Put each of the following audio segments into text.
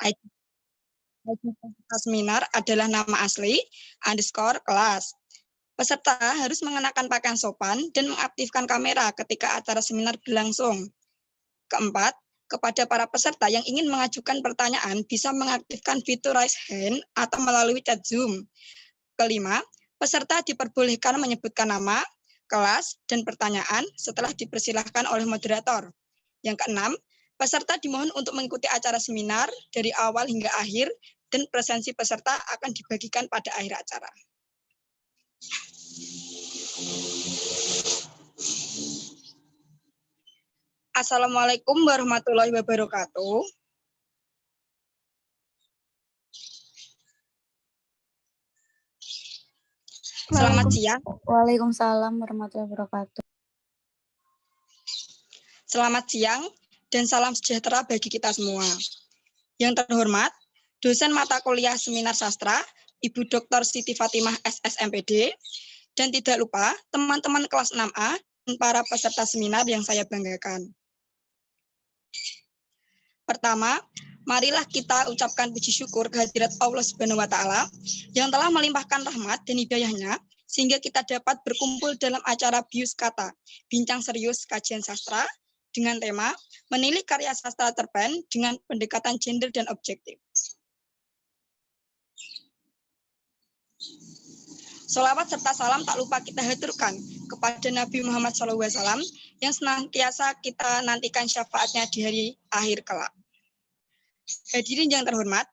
ID peserta seminar adalah nama asli, underscore kelas. Peserta harus mengenakan pakaian sopan dan mengaktifkan kamera ketika acara seminar berlangsung. Keempat, kepada para peserta yang ingin mengajukan pertanyaan bisa mengaktifkan fitur raise hand atau melalui chat Zoom. Kelima, peserta diperbolehkan menyebutkan nama, kelas, dan pertanyaan setelah dipersilahkan oleh moderator. Yang keenam, peserta dimohon untuk mengikuti acara seminar dari awal hingga akhir dan presensi peserta akan dibagikan pada akhir acara. Assalamualaikum warahmatullahi wabarakatuh. Selamat siang. Waalaikumsalam warahmatullahi wabarakatuh. Selamat siang dan salam sejahtera bagi kita semua. Yang terhormat, dosen mata kuliah Seminar Sastra, Ibu Dr. Siti Fatimah SSMPD, dan tidak lupa teman-teman kelas 6A dan para peserta seminar yang saya banggakan. Pertama, marilah kita ucapkan puji syukur kehadirat Allah Subhanahu wa Ta'ala yang telah melimpahkan rahmat dan hidayahnya sehingga kita dapat berkumpul dalam acara Bius Kata, bincang serius kajian sastra dengan tema menilik karya sastra terpen dengan pendekatan gender dan objektif. Sholawat serta salam tak lupa kita haturkan kepada Nabi Muhammad SAW yang senantiasa kita nantikan syafaatnya di hari akhir kelak. Hadirin yang terhormat,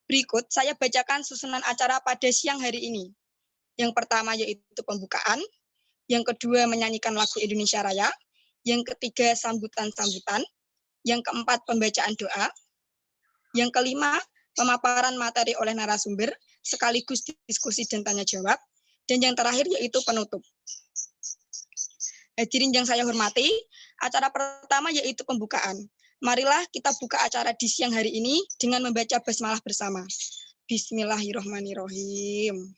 berikut saya bacakan susunan acara pada siang hari ini. Yang pertama yaitu pembukaan, yang kedua menyanyikan lagu Indonesia Raya, yang ketiga sambutan-sambutan, yang keempat pembacaan doa, yang kelima pemaparan materi oleh narasumber, sekaligus diskusi dan tanya jawab, dan yang terakhir yaitu penutup. Hadirin yang saya hormati, acara pertama yaitu pembukaan. Marilah kita buka acara di siang hari ini dengan membaca basmalah bersama. Bismillahirrahmanirrahim.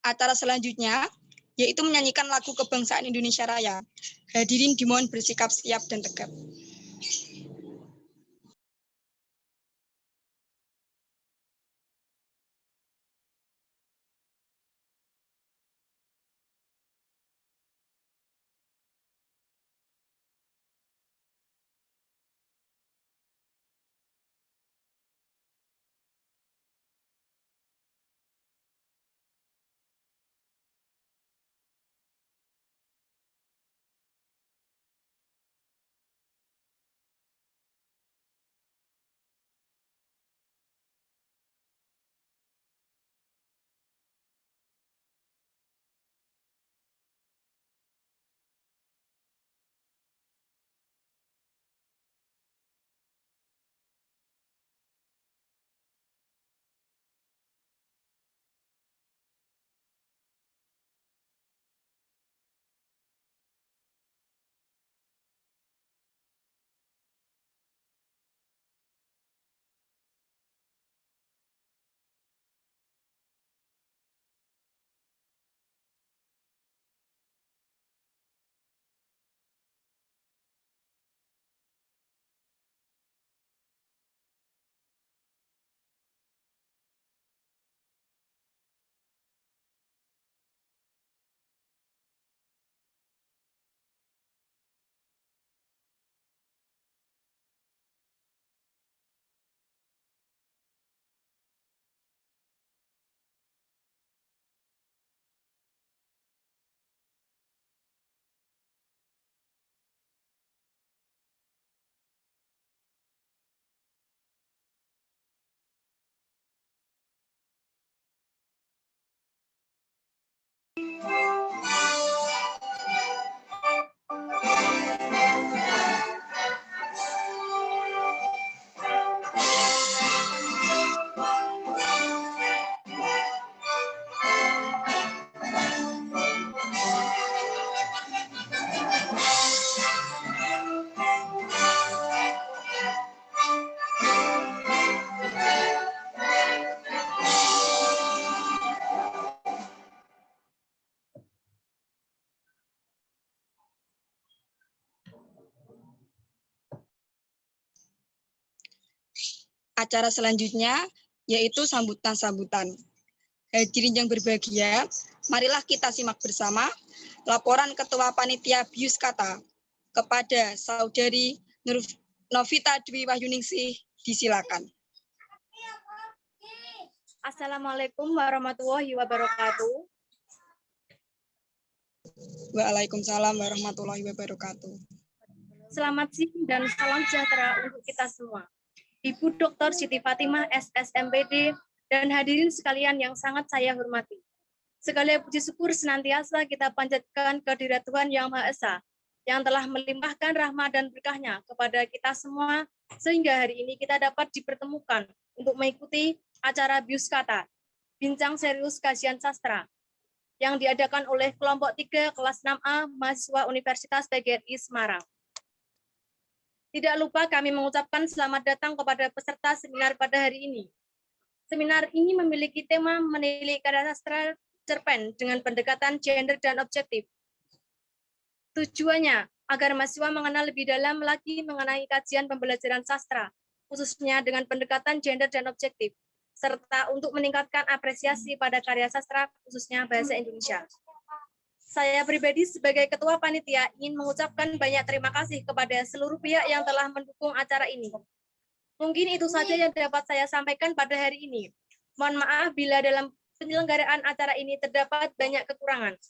Acara selanjutnya yaitu menyanyikan lagu kebangsaan Indonesia Raya. Hadirin dimohon bersikap siap dan tegap. Acara selanjutnya yaitu sambutan-sambutan. Hadirin yang berbahagia, marilah kita simak bersama laporan Ketua Panitia Biuskata kepada Saudari Novita Dwi Wahyuningsih. Disilakan. Assalamualaikum warahmatullahi wabarakatuh. Waalaikumsalam warahmatullahi wabarakatuh. Selamat siang dan salam sejahtera untuk kita semua. Ibu Dr. Siti Fatimah SSMPD dan hadirin sekalian yang sangat saya hormati. Segala puji syukur senantiasa kita panjatkan kehadirat Tuhan Yang Maha Esa yang telah melimpahkan rahmat dan berkah-Nya kepada kita semua sehingga hari ini kita dapat dipertemukan untuk mengikuti acara Biuskata, Bincang Serius Kajian Sastra, yang diadakan oleh kelompok 3 kelas 6A mahasiswa Universitas PGRI Semarang. Tidak lupa kami mengucapkan selamat datang kepada peserta seminar pada hari ini. Seminar ini memiliki tema menilai karya sastra cerpen dengan pendekatan gender dan objektif. Tujuannya agar mahasiswa mengenal lebih dalam lagi mengenai kajian pembelajaran sastra, khususnya dengan pendekatan gender dan objektif, serta untuk meningkatkan apresiasi pada karya sastra, khususnya bahasa Indonesia. Saya pribadi sebagai Ketua Panitia ingin mengucapkan banyak terima kasih kepada seluruh pihak yang telah mendukung acara ini. Mungkin itu saja yang dapat saya sampaikan pada hari ini. Mohon maaf bila dalam penyelenggaraan acara ini terdapat banyak kekurangan.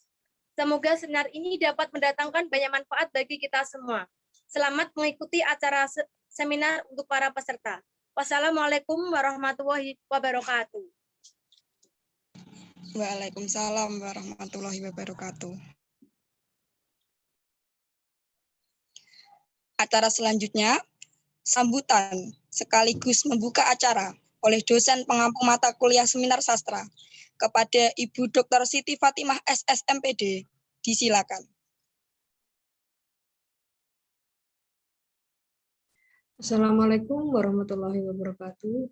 Semoga seminar ini dapat mendatangkan banyak manfaat bagi kita semua. Selamat mengikuti acara seminar untuk para peserta. Wassalamualaikum warahmatullahi wabarakatuh. Waalaikumsalam warahmatullahi wabarakatuh. Acara selanjutnya, sambutan sekaligus membuka acara oleh dosen pengampu mata kuliah seminar sastra kepada Ibu Dr. Siti Fatimah SSMPD. Disilakan. Assalamualaikum warahmatullahi wabarakatuh.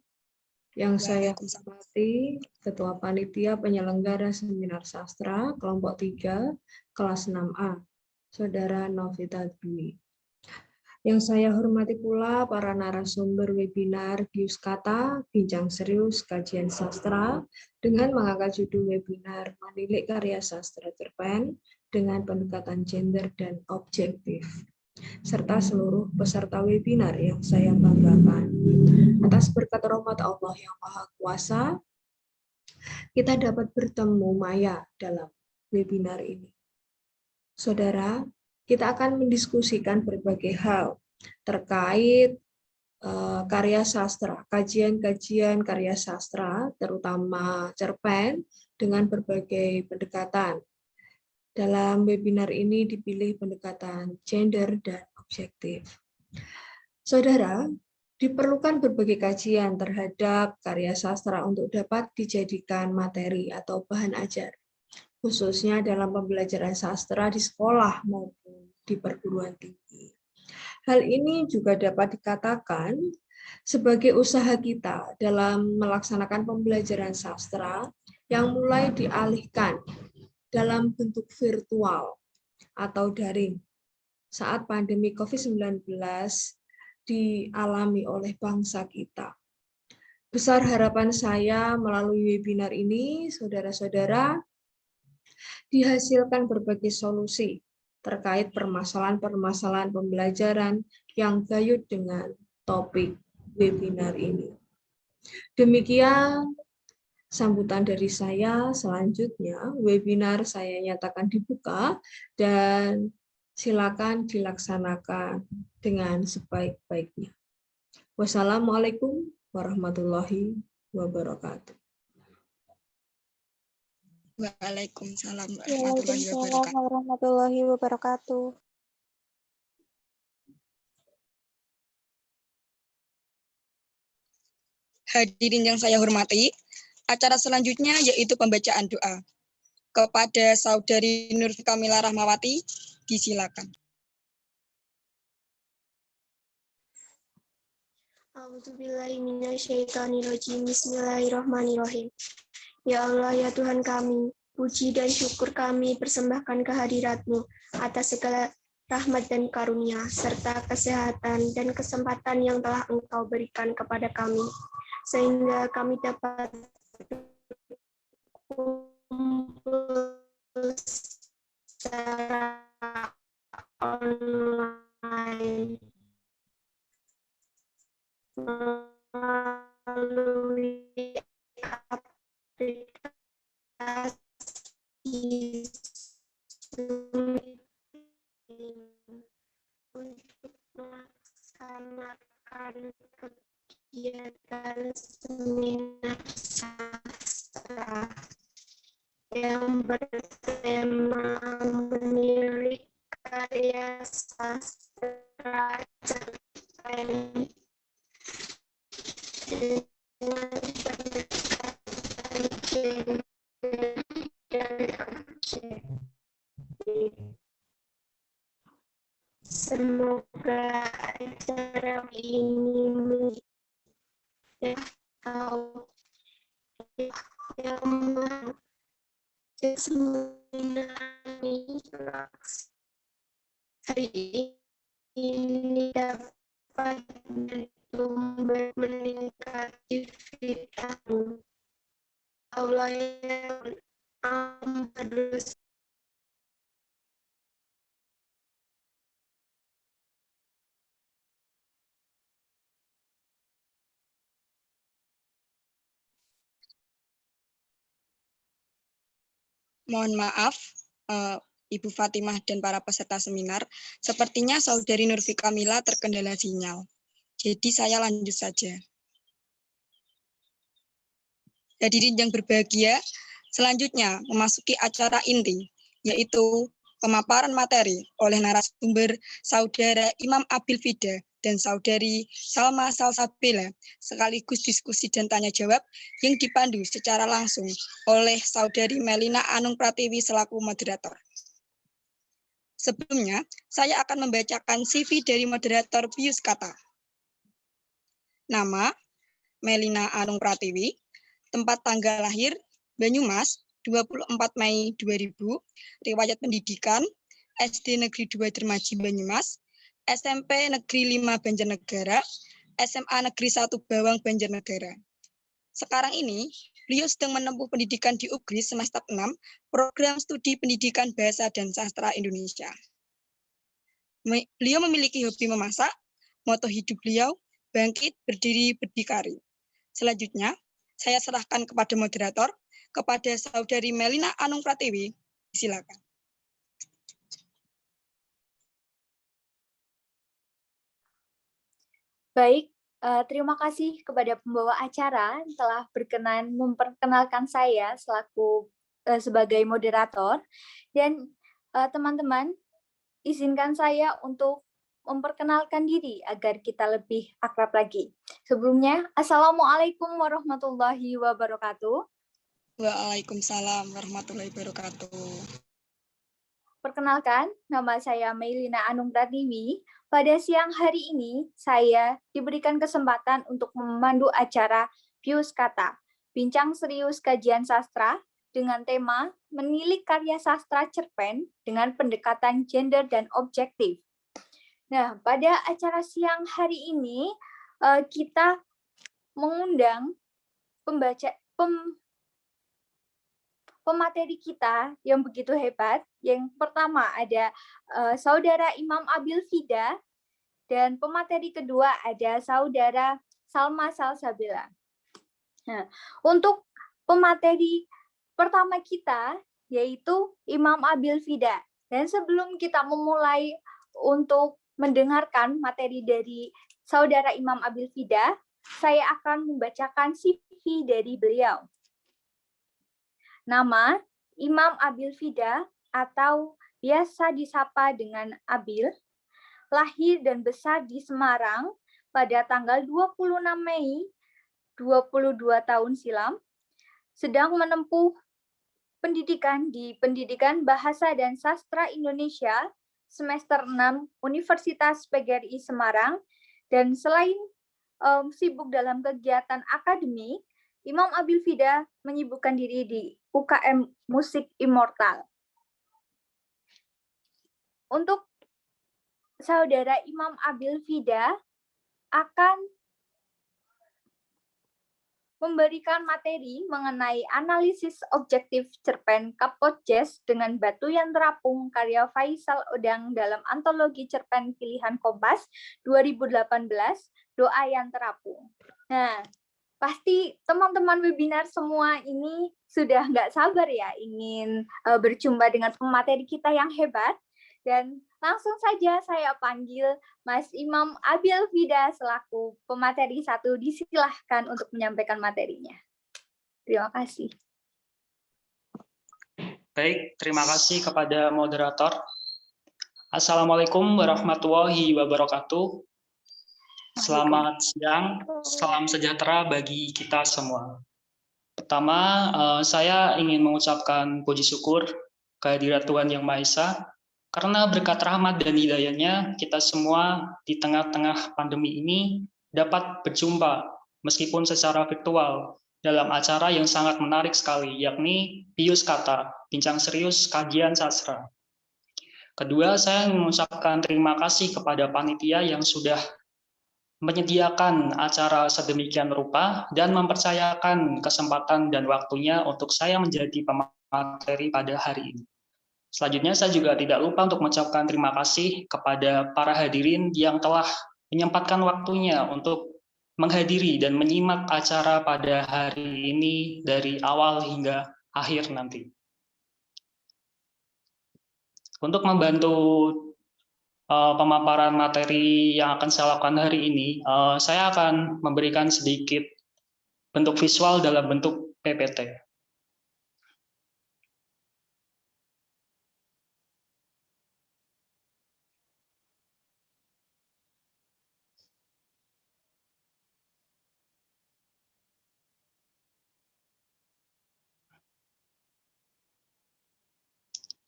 Yang saya hormati Ketua Panitia Penyelenggara Seminar Sastra Kelompok 3 Kelas 6A, Saudara Novita Dwi. Yang saya hormati pula para narasumber webinar Biuskata, Bincang Serius Kajian Sastra, dengan mengangkat judul webinar Menilik Karya Sastra Cerpen dengan pendekatan gender dan objektif, serta seluruh peserta webinar yang saya banggakan. Atas berkat rahmat Allah yang Maha Kuasa, kita dapat bertemu Maya dalam webinar ini. Saudara, kita akan mendiskusikan berbagai hal terkait karya sastra, kajian-kajian karya sastra, terutama cerpen, dengan berbagai pendekatan. Dalam webinar ini dipilih pendekatan gender dan objektif. Saudara, diperlukan berbagai kajian terhadap karya sastra untuk dapat dijadikan materi atau bahan ajar, khususnya dalam pembelajaran sastra di sekolah maupun di perguruan tinggi. Hal ini juga dapat dikatakan sebagai usaha kita dalam melaksanakan pembelajaran sastra yang mulai dialihkan dalam bentuk virtual atau daring saat pandemi COVID-19 dialami oleh bangsa kita. Besar harapan saya melalui webinar ini, saudara-saudara, dihasilkan berbagai solusi terkait permasalahan-permasalahan pembelajaran yang gayut dengan topik webinar ini. Demikian sambutan dari saya. Selanjutnya, webinar saya nyatakan dibuka dan silakan dilaksanakan dengan sebaik-baiknya. Wassalamualaikum warahmatullahi wabarakatuh. Waalaikumsalam warahmatullahi wabarakatuh. Hadirin yang saya hormati, acara selanjutnya yaitu pembacaan doa. Kepada Saudari Nur Kamila Rahmawati, disilakan. A'udzubillahi minasyaitonirrajim. Bismillahirrahmanirrahim. Ya Allah, ya Tuhan kami, puji dan syukur kami persembahkan kehadirat-Mu atas segala rahmat dan karunia, serta kesehatan dan kesempatan yang telah Engkau berikan kepada kami, sehingga kami dapat berkumpul secara online melalui aplikasi Zoom untuk melaksanakan kegiatan seminar sastra yang bertema menilik karya sastra cerpen dengan pendekatan genre dan objektif. Semoga acara ini menjadi yang seminar hari ini dapat bertumbuh meningkati fitrahmu. Allah yang berdosa. Mohon maaf, Ibu Fatimah dan para peserta seminar, sepertinya Saudari Nurfika Mila terkendala sinyal. Jadi saya lanjut saja. Hadirin yang berbahagia, selanjutnya memasuki acara inti, yaitu pemaparan materi oleh narasumber Saudara Imam Abil Fida dan Saudari Salma Salsabila, sekaligus diskusi dan tanya jawab yang dipandu secara langsung oleh Saudari Melina Anung Pratiwi selaku moderator. Sebelumnya, saya akan membacakan CV dari moderator Pius Kata. Nama, Melina Anung Pratiwi, tempat tanggal lahir, Banyumas, 24 Mei 2000, riwayat pendidikan, SD Negeri 2 Dermaji Banyumas, SMP Negeri 5 Banjarnegara, SMA Negeri 1 Bawang Banjarnegara. Sekarang ini, beliau sedang menempuh pendidikan di UGRIS semester 6, program studi pendidikan bahasa dan sastra Indonesia. Beliau memiliki hobi memasak, moto hidup beliau, bangkit, berdiri, berdikari. Selanjutnya, saya serahkan kepada moderator, kepada Saudari Melina Anung Pratiwi. Silakan. Baik, terima kasih kepada pembawa acara yang telah berkenan memperkenalkan saya selaku sebagai moderator. Dan teman-teman, izinkan saya untuk memperkenalkan diri agar kita lebih akrab lagi. Sebelumnya, Assalamualaikum warahmatullahi wabarakatuh. Waalaikumsalam warahmatullahi wabarakatuh. Perkenalkan, nama saya Melina Anung Pratiwi. Pada siang hari ini, saya diberikan kesempatan untuk memandu acara Pius Kata, bincang serius kajian sastra dengan tema menilik karya sastra cerpen dengan pendekatan gender dan objektif. Nah, pada acara siang hari ini, kita mengundang pemateri kita yang begitu hebat. Yang pertama ada Saudara Imam Abil Fida, dan pemateri kedua ada Saudara Salma Salsabila. Nah, untuk pemateri pertama kita yaitu Imam Abil Fida. Dan sebelum kita memulai untuk mendengarkan materi dari Saudara Imam Abil Fida, saya akan membacakan CV dari beliau. Nama, Imam Abil Fida atau biasa disapa dengan Abil, lahir dan besar di Semarang pada tanggal 26 Mei 22 tahun silam, sedang menempuh pendidikan di Pendidikan Bahasa dan Sastra Indonesia semester 6 Universitas PGRI Semarang, dan selain sibuk dalam kegiatan akademik, Imam Abil Fida menyibukkan diri di UKM Musik Immortal. Untuk Saudara Imam Abil Fida akan memberikan materi mengenai analisis objektif cerpen Kapodjes dengan Batu yang Terapung karya Faisal Odang dalam antologi cerpen pilihan Kompas 2018, Doa yang Terapung. Nah, pasti teman-teman webinar semua ini sudah nggak sabar ya ingin berjumpa dengan pemateri kita yang hebat. Dan langsung saja saya panggil Mas Imam Abil Fida selaku pemateri 1, disilahkan untuk menyampaikan materinya. Terima kasih. Baik, terima kasih kepada moderator. Assalamualaikum warahmatullahi wabarakatuh. Selamat siang, salam sejahtera bagi kita semua. Pertama, saya ingin mengucapkan puji syukur kehadirat Tuhan Yang Maha Esa, karena berkat rahmat dan hidayahnya, kita semua di tengah-tengah pandemi ini dapat berjumpa, meskipun secara virtual, dalam acara yang sangat menarik sekali, yakni Pius Kata, Bincang Serius Kajian Sastra. Kedua, saya mengucapkan terima kasih kepada panitia yang sudah menyediakan acara sedemikian rupa dan mempercayakan kesempatan dan waktunya untuk saya menjadi pemateri pada hari ini. Selanjutnya, saya juga tidak lupa untuk mengucapkan terima kasih kepada para hadirin yang telah menyempatkan waktunya untuk menghadiri dan menyimak acara pada hari ini dari awal hingga akhir nanti. Untuk membantu pemaparan materi yang akan saya lakukan hari ini, saya akan memberikan sedikit bentuk visual dalam bentuk PPT.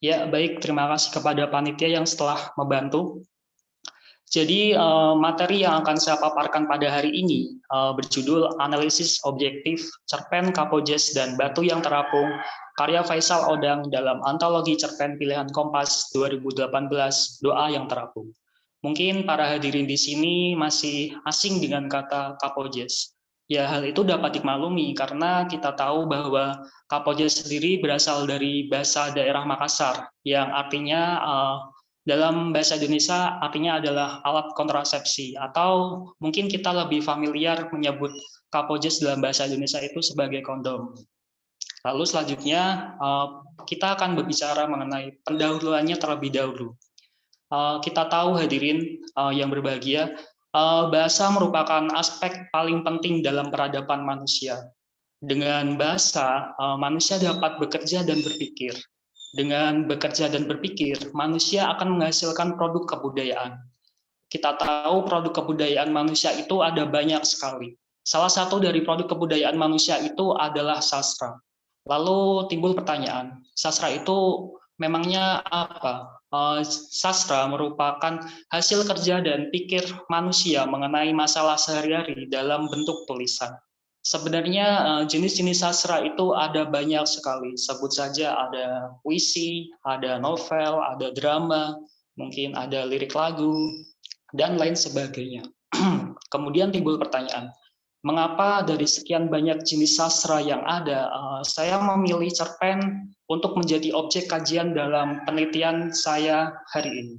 Ya, baik. Terima kasih kepada panitia yang setelah membantu. Jadi, materi yang akan saya paparkan pada hari ini berjudul Analisis Objektif Cerpen Kapodjes dan Batu yang Terapung, karya Faisal Odang dalam antologi cerpen pilihan Kompas 2018, Doa yang Terapung. Mungkin para hadirin di sini masih asing dengan kata Kapodjes. Ya, hal itu dapat dimaklumi karena kita tahu bahwa Kapodjes sendiri berasal dari bahasa daerah Makassar, yang artinya dalam bahasa Indonesia artinya adalah alat kontrasepsi, atau mungkin kita lebih familiar menyebut Kapodjes dalam bahasa Indonesia itu sebagai kondom. Lalu selanjutnya kita akan berbicara mengenai pendahuluannya terlebih dahulu. Kita tahu hadirin yang berbahagia, bahasa merupakan aspek paling penting dalam peradaban manusia. Dengan bahasa, manusia dapat bekerja dan berpikir. Dengan bekerja dan berpikir, manusia akan menghasilkan produk kebudayaan. Kita tahu produk kebudayaan manusia itu ada banyak sekali. Salah satu dari produk kebudayaan manusia itu adalah sastra. Lalu timbul pertanyaan, sastra itu memangnya apa? Sastra merupakan hasil kerja dan pikir manusia mengenai masalah sehari-hari dalam bentuk tulisan. Sebenarnya jenis-jenis sastra itu ada banyak sekali. Sebut saja ada puisi, ada novel, ada drama, mungkin ada lirik lagu, dan lain sebagainya. Kemudian timbul pertanyaan, mengapa dari sekian banyak jenis sastra yang ada, saya memilih cerpen untuk menjadi objek kajian dalam penelitian saya hari ini?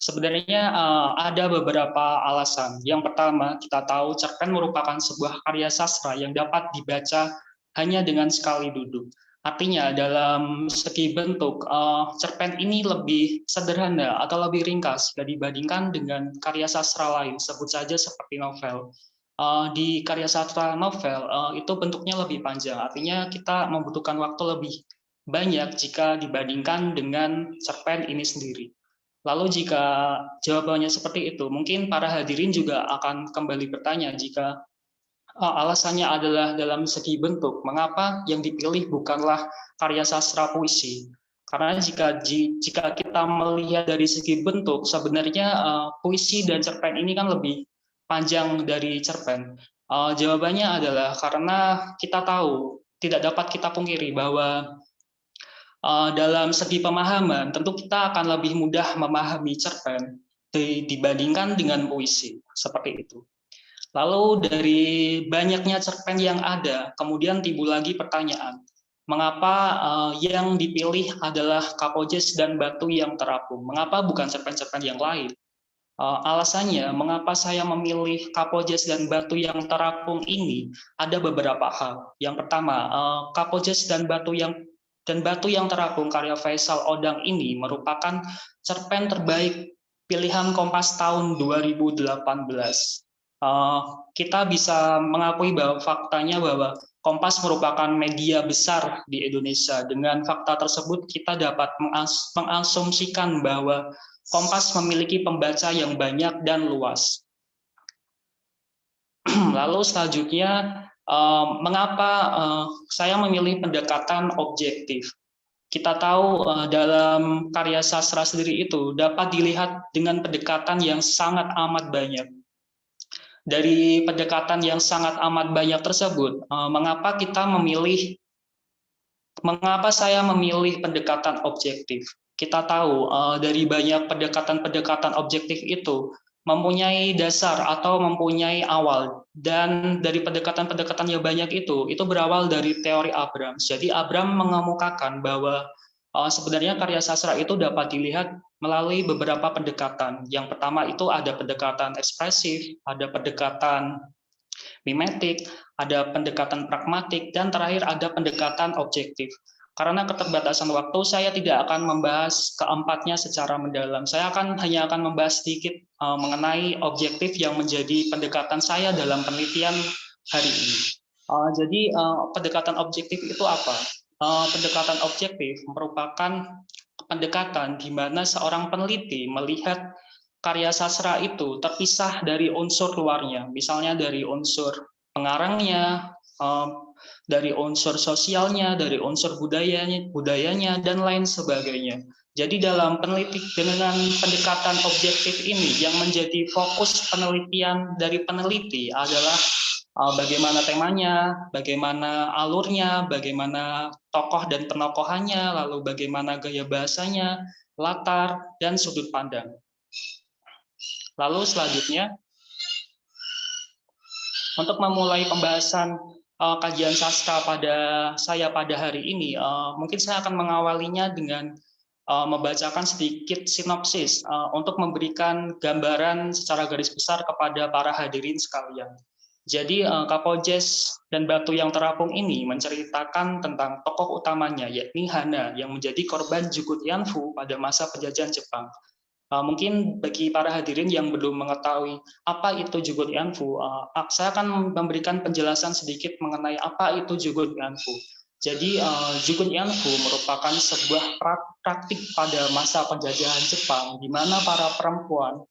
Sebenarnya ada beberapa alasan. Yang pertama, kita tahu cerpen merupakan sebuah karya sastra yang dapat dibaca hanya dengan sekali duduk. Artinya dalam segi bentuk, cerpen ini lebih sederhana atau lebih ringkas jika dibandingkan dengan karya sastra lain, sebut saja seperti novel. Di karya sastra novel itu bentuknya lebih panjang, artinya kita membutuhkan waktu lebih banyak jika dibandingkan dengan cerpen ini sendiri. Lalu jika jawabannya seperti itu, mungkin para hadirin juga akan kembali bertanya jika alasannya adalah dalam segi bentuk, mengapa yang dipilih bukanlah karya sastra puisi? Karena jika kita melihat dari segi bentuk, sebenarnya puisi dan cerpen ini kan lebih panjang dari cerpen. Jawabannya adalah karena kita tahu, tidak dapat kita pungkiri bahwa dalam segi pemahaman, tentu kita akan lebih mudah memahami cerpen dibandingkan dengan puisi, seperti itu. Lalu dari banyaknya cerpen yang ada, kemudian timbul lagi pertanyaan, mengapa yang dipilih adalah Kapojes dan Batu yang Terapung? Mengapa bukan cerpen-cerpen yang lain? Alasannya, mengapa saya memilih Kapojes dan Batu yang Terapung ini, ada beberapa hal. Yang pertama, Kapojes dan Batu yang Terapung karya Faisal Odang ini merupakan cerpen terbaik pilihan Kompas tahun 2018. Kita bisa mengakui bahwa faktanya bahwa Kompas merupakan media besar di Indonesia. Dengan fakta tersebut kita dapat mengasumsikan bahwa Kompas memiliki pembaca yang banyak dan luas. Lalu selanjutnya, mengapa saya memilih pendekatan objektif? Kita tahu dalam karya sastra sendiri itu dapat dilihat dengan pendekatan yang sangat amat banyak. Dari pendekatan yang sangat amat banyak tersebut, mengapa saya memilih pendekatan objektif? Kita tahu dari banyak pendekatan objektif itu mempunyai dasar atau mempunyai awal, dan dari pendekatan yang banyak itu berawal dari teori Abrams. Jadi Abrams mengemukakan bahwa sebenarnya karya sastra itu dapat dilihat melalui beberapa pendekatan. Yang pertama itu ada pendekatan ekspresif, ada pendekatan mimetik, ada pendekatan pragmatik, dan terakhir ada pendekatan objektif. Karena keterbatasan waktu, saya tidak akan membahas keempatnya secara mendalam. Saya hanya akan membahas sedikit mengenai objektif yang menjadi pendekatan saya dalam penelitian hari ini. Jadi pendekatan objektif itu apa? Pendekatan objektif merupakan pendekatan di mana seorang peneliti melihat karya sastra itu terpisah dari unsur luarnya, misalnya dari unsur pengarangnya, dari unsur sosialnya, dari unsur budayanya, dan lain sebagainya. Jadi dengan pendekatan objektif ini, yang menjadi fokus penelitian dari peneliti adalah bagaimana temanya, bagaimana alurnya, bagaimana tokoh dan penokohannya, lalu bagaimana gaya bahasanya, latar, dan sudut pandang. Lalu selanjutnya, untuk memulai pembahasan kajian sastra pada hari ini, mungkin saya akan mengawalinya dengan membacakan sedikit sinopsis untuk memberikan gambaran secara garis besar kepada para hadirin sekalian. Jadi Kapojes dan Batu yang Terapung ini menceritakan tentang tokoh utamanya, yakni Hana, yang menjadi korban Jugut Yanfu pada masa penjajahan Jepang. Mungkin bagi para hadirin yang belum mengetahui apa itu Jugut Yanfu, saya akan memberikan penjelasan sedikit mengenai apa itu Jugut Yanfu. Jadi Jugut Yanfu merupakan sebuah praktik pada masa penjajahan Jepang, di mana para perempuan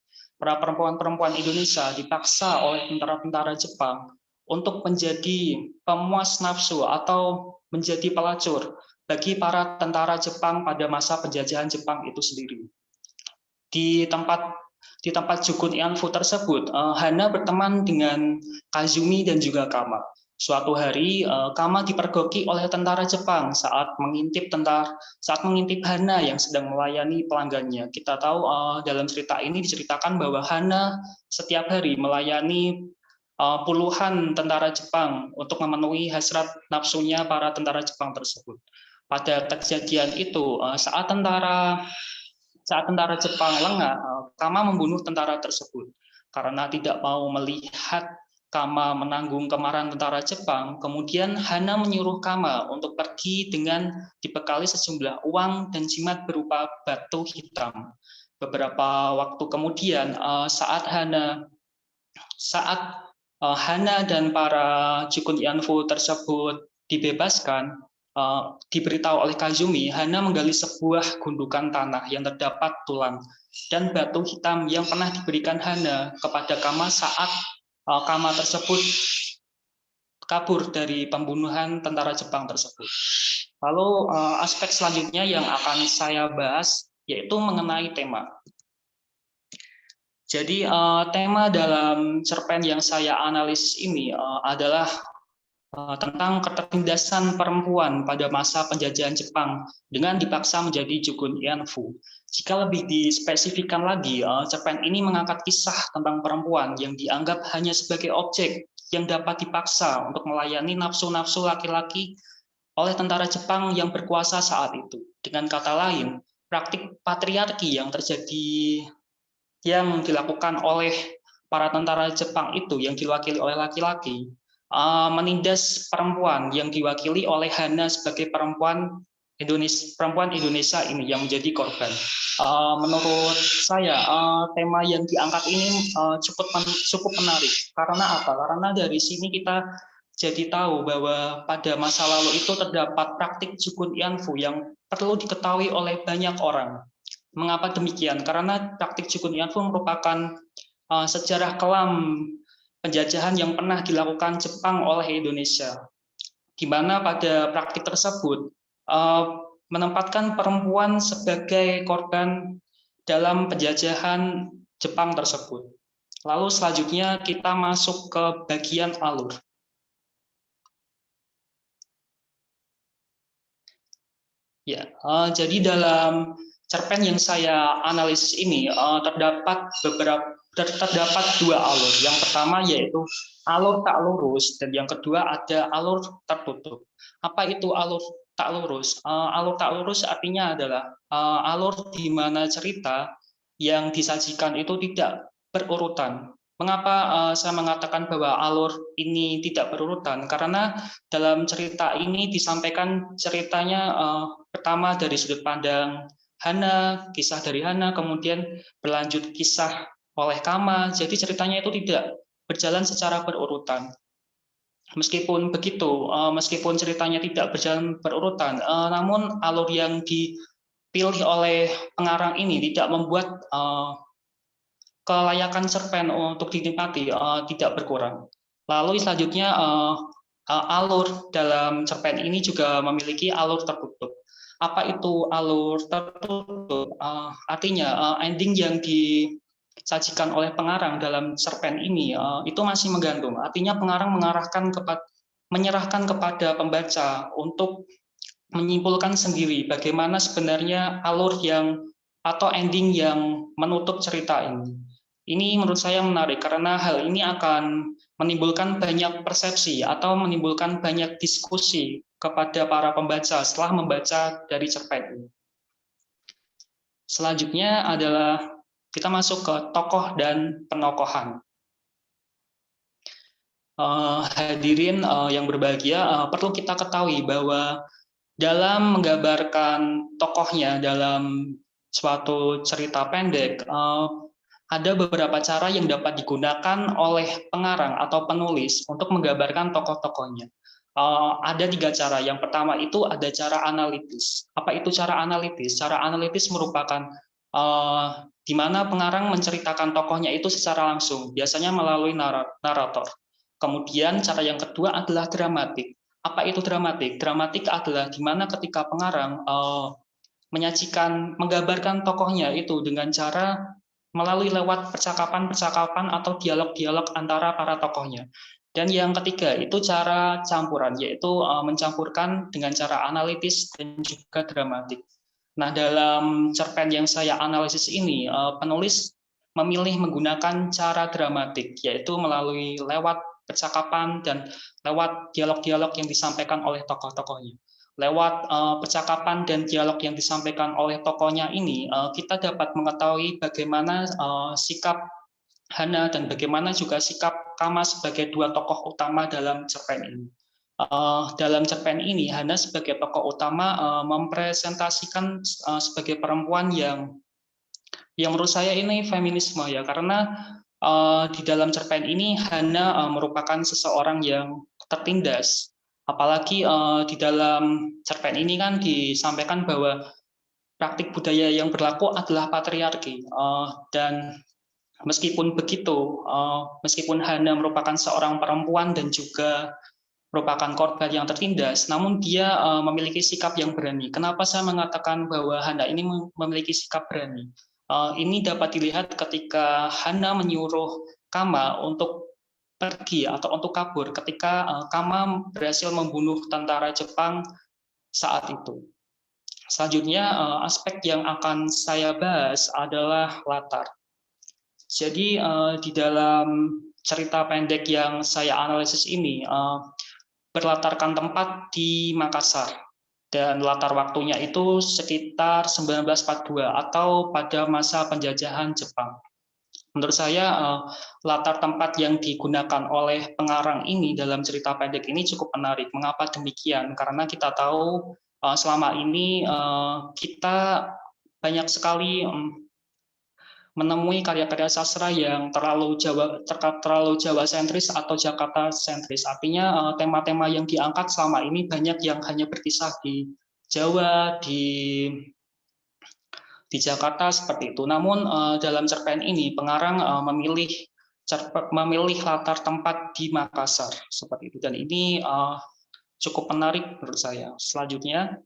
Indonesia dipaksa oleh tentara-tentara Jepang untuk menjadi pemuas nafsu atau menjadi pelacur bagi para tentara Jepang pada masa penjajahan Jepang itu sendiri. Di tempat Jugut Yanfu tersebut, Hana berteman dengan Kazumi dan juga Kama. Suatu hari, Kama dipergoki oleh tentara Jepang saat mengintip Hana yang sedang melayani pelanggannya. Kita tahu dalam cerita ini diceritakan bahwa Hana setiap hari melayani puluhan tentara Jepang untuk memenuhi hasrat nafsunya para tentara Jepang tersebut. Pada kejadian itu, saat tentara Jepang lengah, Kama membunuh tentara tersebut. Karena tidak mau melihat Kama menanggung kemarahan tentara Jepang, kemudian Hana menyuruh Kama untuk pergi dengan dibekali sejumlah uang dan jimat berupa batu hitam. Beberapa waktu kemudian, saat Hana dan para Jugut Yanfu tersebut dibebaskan, diberitahu oleh Kazumi, Hana menggali sebuah gundukan tanah yang terdapat tulang dan batu hitam yang pernah diberikan Hana kepada Kama saat Kama tersebut kabur dari pembunuhan tentara Jepang tersebut. Lalu aspek selanjutnya yang akan saya bahas yaitu mengenai tema. Jadi tema dalam cerpen yang saya analisis ini adalah tentang ketertindasan perempuan pada masa penjajahan Jepang dengan dipaksa menjadi Jugut Yanfu. Jika lebih dispesifikkan lagi, cerpen ini mengangkat kisah tentang perempuan yang dianggap hanya sebagai objek yang dapat dipaksa untuk melayani nafsu-nafsu laki-laki oleh tentara Jepang yang berkuasa saat itu. Dengan kata lain, praktik patriarki yang terjadi, yang dilakukan oleh para tentara Jepang itu yang diwakili oleh laki-laki, menindas perempuan yang diwakili oleh Hana sebagai perempuan Indonesia ini yang menjadi korban. Menurut saya tema yang diangkat ini cukup menarik. Karena apa? Karena dari sini kita jadi tahu bahwa pada masa lalu itu terdapat praktik Jukun Ianfu yang perlu diketahui oleh banyak orang. Mengapa demikian? Karena praktik Jukun Ianfu merupakan sejarah kelam penjajahan yang pernah dilakukan Jepang oleh Indonesia, di mana pada praktik tersebut menempatkan perempuan sebagai korban dalam penjajahan Jepang tersebut. Lalu selanjutnya kita masuk ke bagian alur. Ya, jadi dalam cerpen yang saya analisis ini terdapat dua alur. Yang pertama yaitu alur tak lurus dan yang kedua ada alur tertutup. Apa itu alur tak lurus? Alur tak lurus artinya adalah alur di mana cerita yang disajikan itu tidak berurutan. Mengapa saya mengatakan bahwa alur ini tidak berurutan? Karena dalam cerita ini disampaikan ceritanya pertama dari sudut pandang Hana, kisah dari Hana, kemudian berlanjut kisah oleh Kama. Jadi ceritanya itu tidak berjalan secara berurutan. Meskipun begitu, meskipun ceritanya tidak berjalan berurutan, namun alur yang dipilih oleh pengarang ini tidak membuat kelayakan cerpen untuk dinikmati tidak berkurang. Lalu selanjutnya alur dalam cerpen ini juga memiliki alur tertutup. Apa itu alur tertutup? Artinya ending yang disajikan oleh pengarang dalam cerpen ini itu masih menggantung. Artinya pengarang menyerahkan kepada pembaca untuk menyimpulkan sendiri bagaimana sebenarnya alur yang atau ending yang menutup cerita ini. Ini menurut saya menarik karena hal ini akan menimbulkan banyak persepsi atau menimbulkan banyak diskusi kepada para pembaca setelah membaca dari cerpen ini. Selanjutnya adalah kita masuk ke tokoh dan penokohan. Hadirin yang berbahagia, perlu kita ketahui bahwa dalam menggambarkan tokohnya dalam suatu cerita pendek, ada beberapa cara yang dapat digunakan oleh pengarang atau penulis untuk menggambarkan tokoh-tokohnya. Ada 3 cara. Yang pertama itu ada cara analitis. Apa itu cara analitis? Cara analitis merupakan di mana pengarang menceritakan tokohnya itu secara langsung, biasanya melalui narator. Kemudian cara yang kedua adalah dramatik. Apa itu dramatik? Dramatik adalah di mana ketika pengarang menggambarkan tokohnya itu dengan cara melalui lewat percakapan-percakapan atau dialog-dialog antara para tokohnya. Dan yang ketiga itu cara campuran, yaitu mencampurkan dengan cara analitis dan juga dramatik. Nah, dalam cerpen yang saya analisis ini, penulis memilih menggunakan cara dramatik, yaitu melalui lewat percakapan dan lewat dialog-dialog yang disampaikan oleh tokoh-tokohnya. Lewat percakapan dan dialog yang disampaikan oleh tokohnya ini, kita dapat mengetahui bagaimana sikap Hana dan bagaimana juga sikap Kama sebagai 2 tokoh utama dalam cerpen ini. Dalam cerpen ini, Hana sebagai tokoh utama mempresentasikan sebagai perempuan yang menurut saya ini feminisme ya, karena di dalam cerpen ini Hana merupakan seseorang yang tertindas. Apalagi di dalam cerpen ini kan disampaikan bahwa praktik budaya yang berlaku adalah patriarki. Dan meskipun begitu, meskipun Hana merupakan seorang perempuan dan juga merupakan korban yang tertindas, namun dia memiliki sikap yang berani. Kenapa saya mengatakan bahwa Hana ini memiliki sikap berani? Ini dapat dilihat ketika Hana menyuruh Kama untuk pergi atau untuk kabur ketika Kama berhasil membunuh tentara Jepang saat itu. Selanjutnya, aspek yang akan saya bahas adalah latar. Jadi, di dalam cerita pendek yang saya analisis ini, berlatarkan tempat di Makassar, dan latar waktunya itu sekitar 1942 atau pada masa penjajahan Jepang. Menurut saya, latar tempat yang digunakan oleh pengarang ini dalam cerita pendek ini cukup menarik. Mengapa demikian? Karena kita tahu selama ini kita banyak sekali menemui karya-karya sastra yang terlalu Jawa sentris atau Jakarta sentris. Artinya tema-tema yang diangkat selama ini banyak yang hanya berkisah di Jawa, di Jakarta seperti itu. Namun dalam cerpen ini pengarang memilih latar tempat di Makassar seperti itu, dan ini cukup menarik menurut saya. Selanjutnya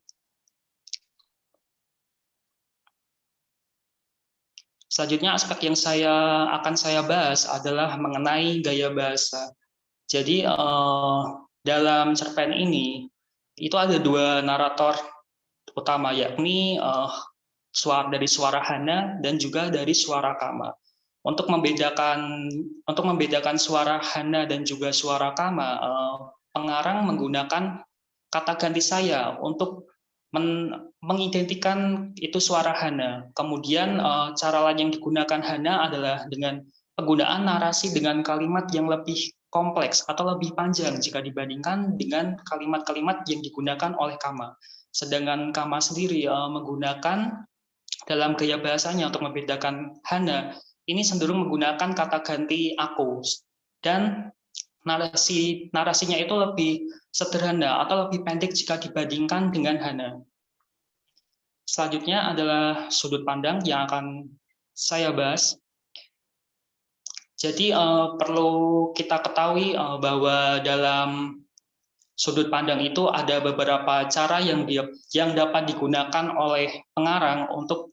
aspek yang akan saya bahas adalah mengenai gaya bahasa. Jadi dalam cerpen ini itu ada dua narator utama, yakni dari suara Hana dan juga dari suara Kama. Untuk membedakan suara Hana dan juga suara Kama, pengarang menggunakan kata ganti saya untuk mengidentikan itu suara Hana. Kemudian cara lain yang digunakan Hana adalah dengan penggunaan narasi dengan kalimat yang lebih kompleks atau lebih panjang jika dibandingkan dengan kalimat-kalimat yang digunakan oleh Kama. Sedangkan Kama sendiri menggunakan dalam gaya bahasanya untuk membedakan Hana, ini cenderung menggunakan kata ganti aku, dan narasinya itu lebih sederhana atau lebih pendek jika dibandingkan dengan Hana. Selanjutnya adalah sudut pandang yang akan saya bahas. Jadi perlu kita ketahui bahwa dalam sudut pandang itu ada beberapa cara yang dapat digunakan oleh pengarang untuk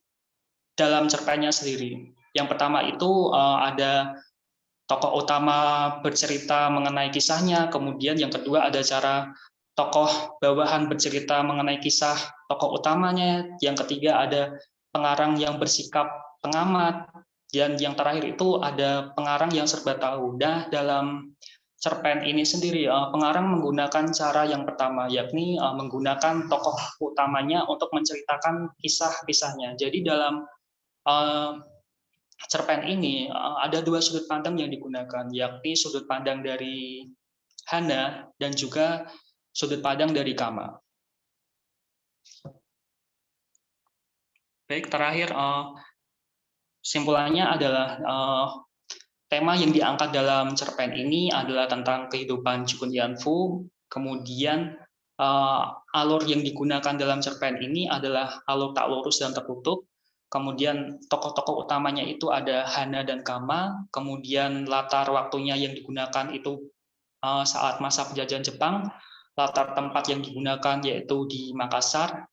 dalam cerpennya sendiri. Yang pertama itu ada tokoh utama bercerita mengenai kisahnya, kemudian yang kedua ada cara tokoh bawahan bercerita mengenai kisah tokoh utamanya, yang ketiga ada pengarang yang bersikap pengamat, dan yang terakhir itu ada pengarang yang serba tahu. Nah, dalam cerpen ini sendiri pengarang menggunakan cara yang pertama, yakni menggunakan tokoh utamanya untuk menceritakan kisah-kisahnya. Jadi dalam cerpen ini ada dua sudut pandang yang digunakan, yakni sudut pandang dari Hana dan juga sudut pandang dari Kama. Baik, terakhir simpulannya adalah tema yang diangkat dalam cerpen ini adalah tentang kehidupan Jukun Yanfu. Kemudian alur yang digunakan dalam cerpen ini adalah alur tak lurus dan tertutup. Kemudian tokoh-tokoh utamanya itu ada Hana dan Kama. Kemudian latar waktunya yang digunakan itu saat masa penjajahan Jepang. Latar tempat yang digunakan yaitu di Makassar.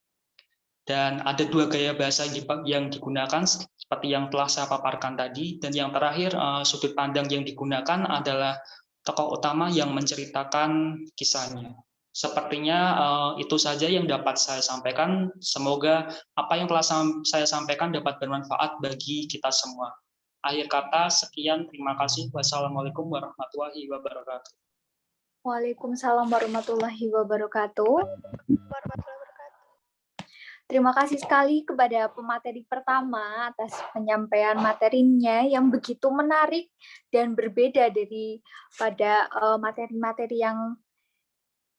Dan ada dua gaya bahasa yang digunakan seperti yang telah saya paparkan tadi. Dan yang terakhir, sudut pandang yang digunakan adalah tokoh utama yang menceritakan kisahnya. Sepertinya itu saja yang dapat saya sampaikan. Semoga apa yang telah saya sampaikan dapat bermanfaat bagi kita semua. Akhir kata, sekian. Terima kasih. Wassalamualaikum warahmatullahi wabarakatuh. Waalaikumsalam warahmatullahi wabarakatuh. Terima kasih sekali kepada pemateri pertama atas penyampaian materinya yang begitu menarik dan berbeda daripada materi-materi yang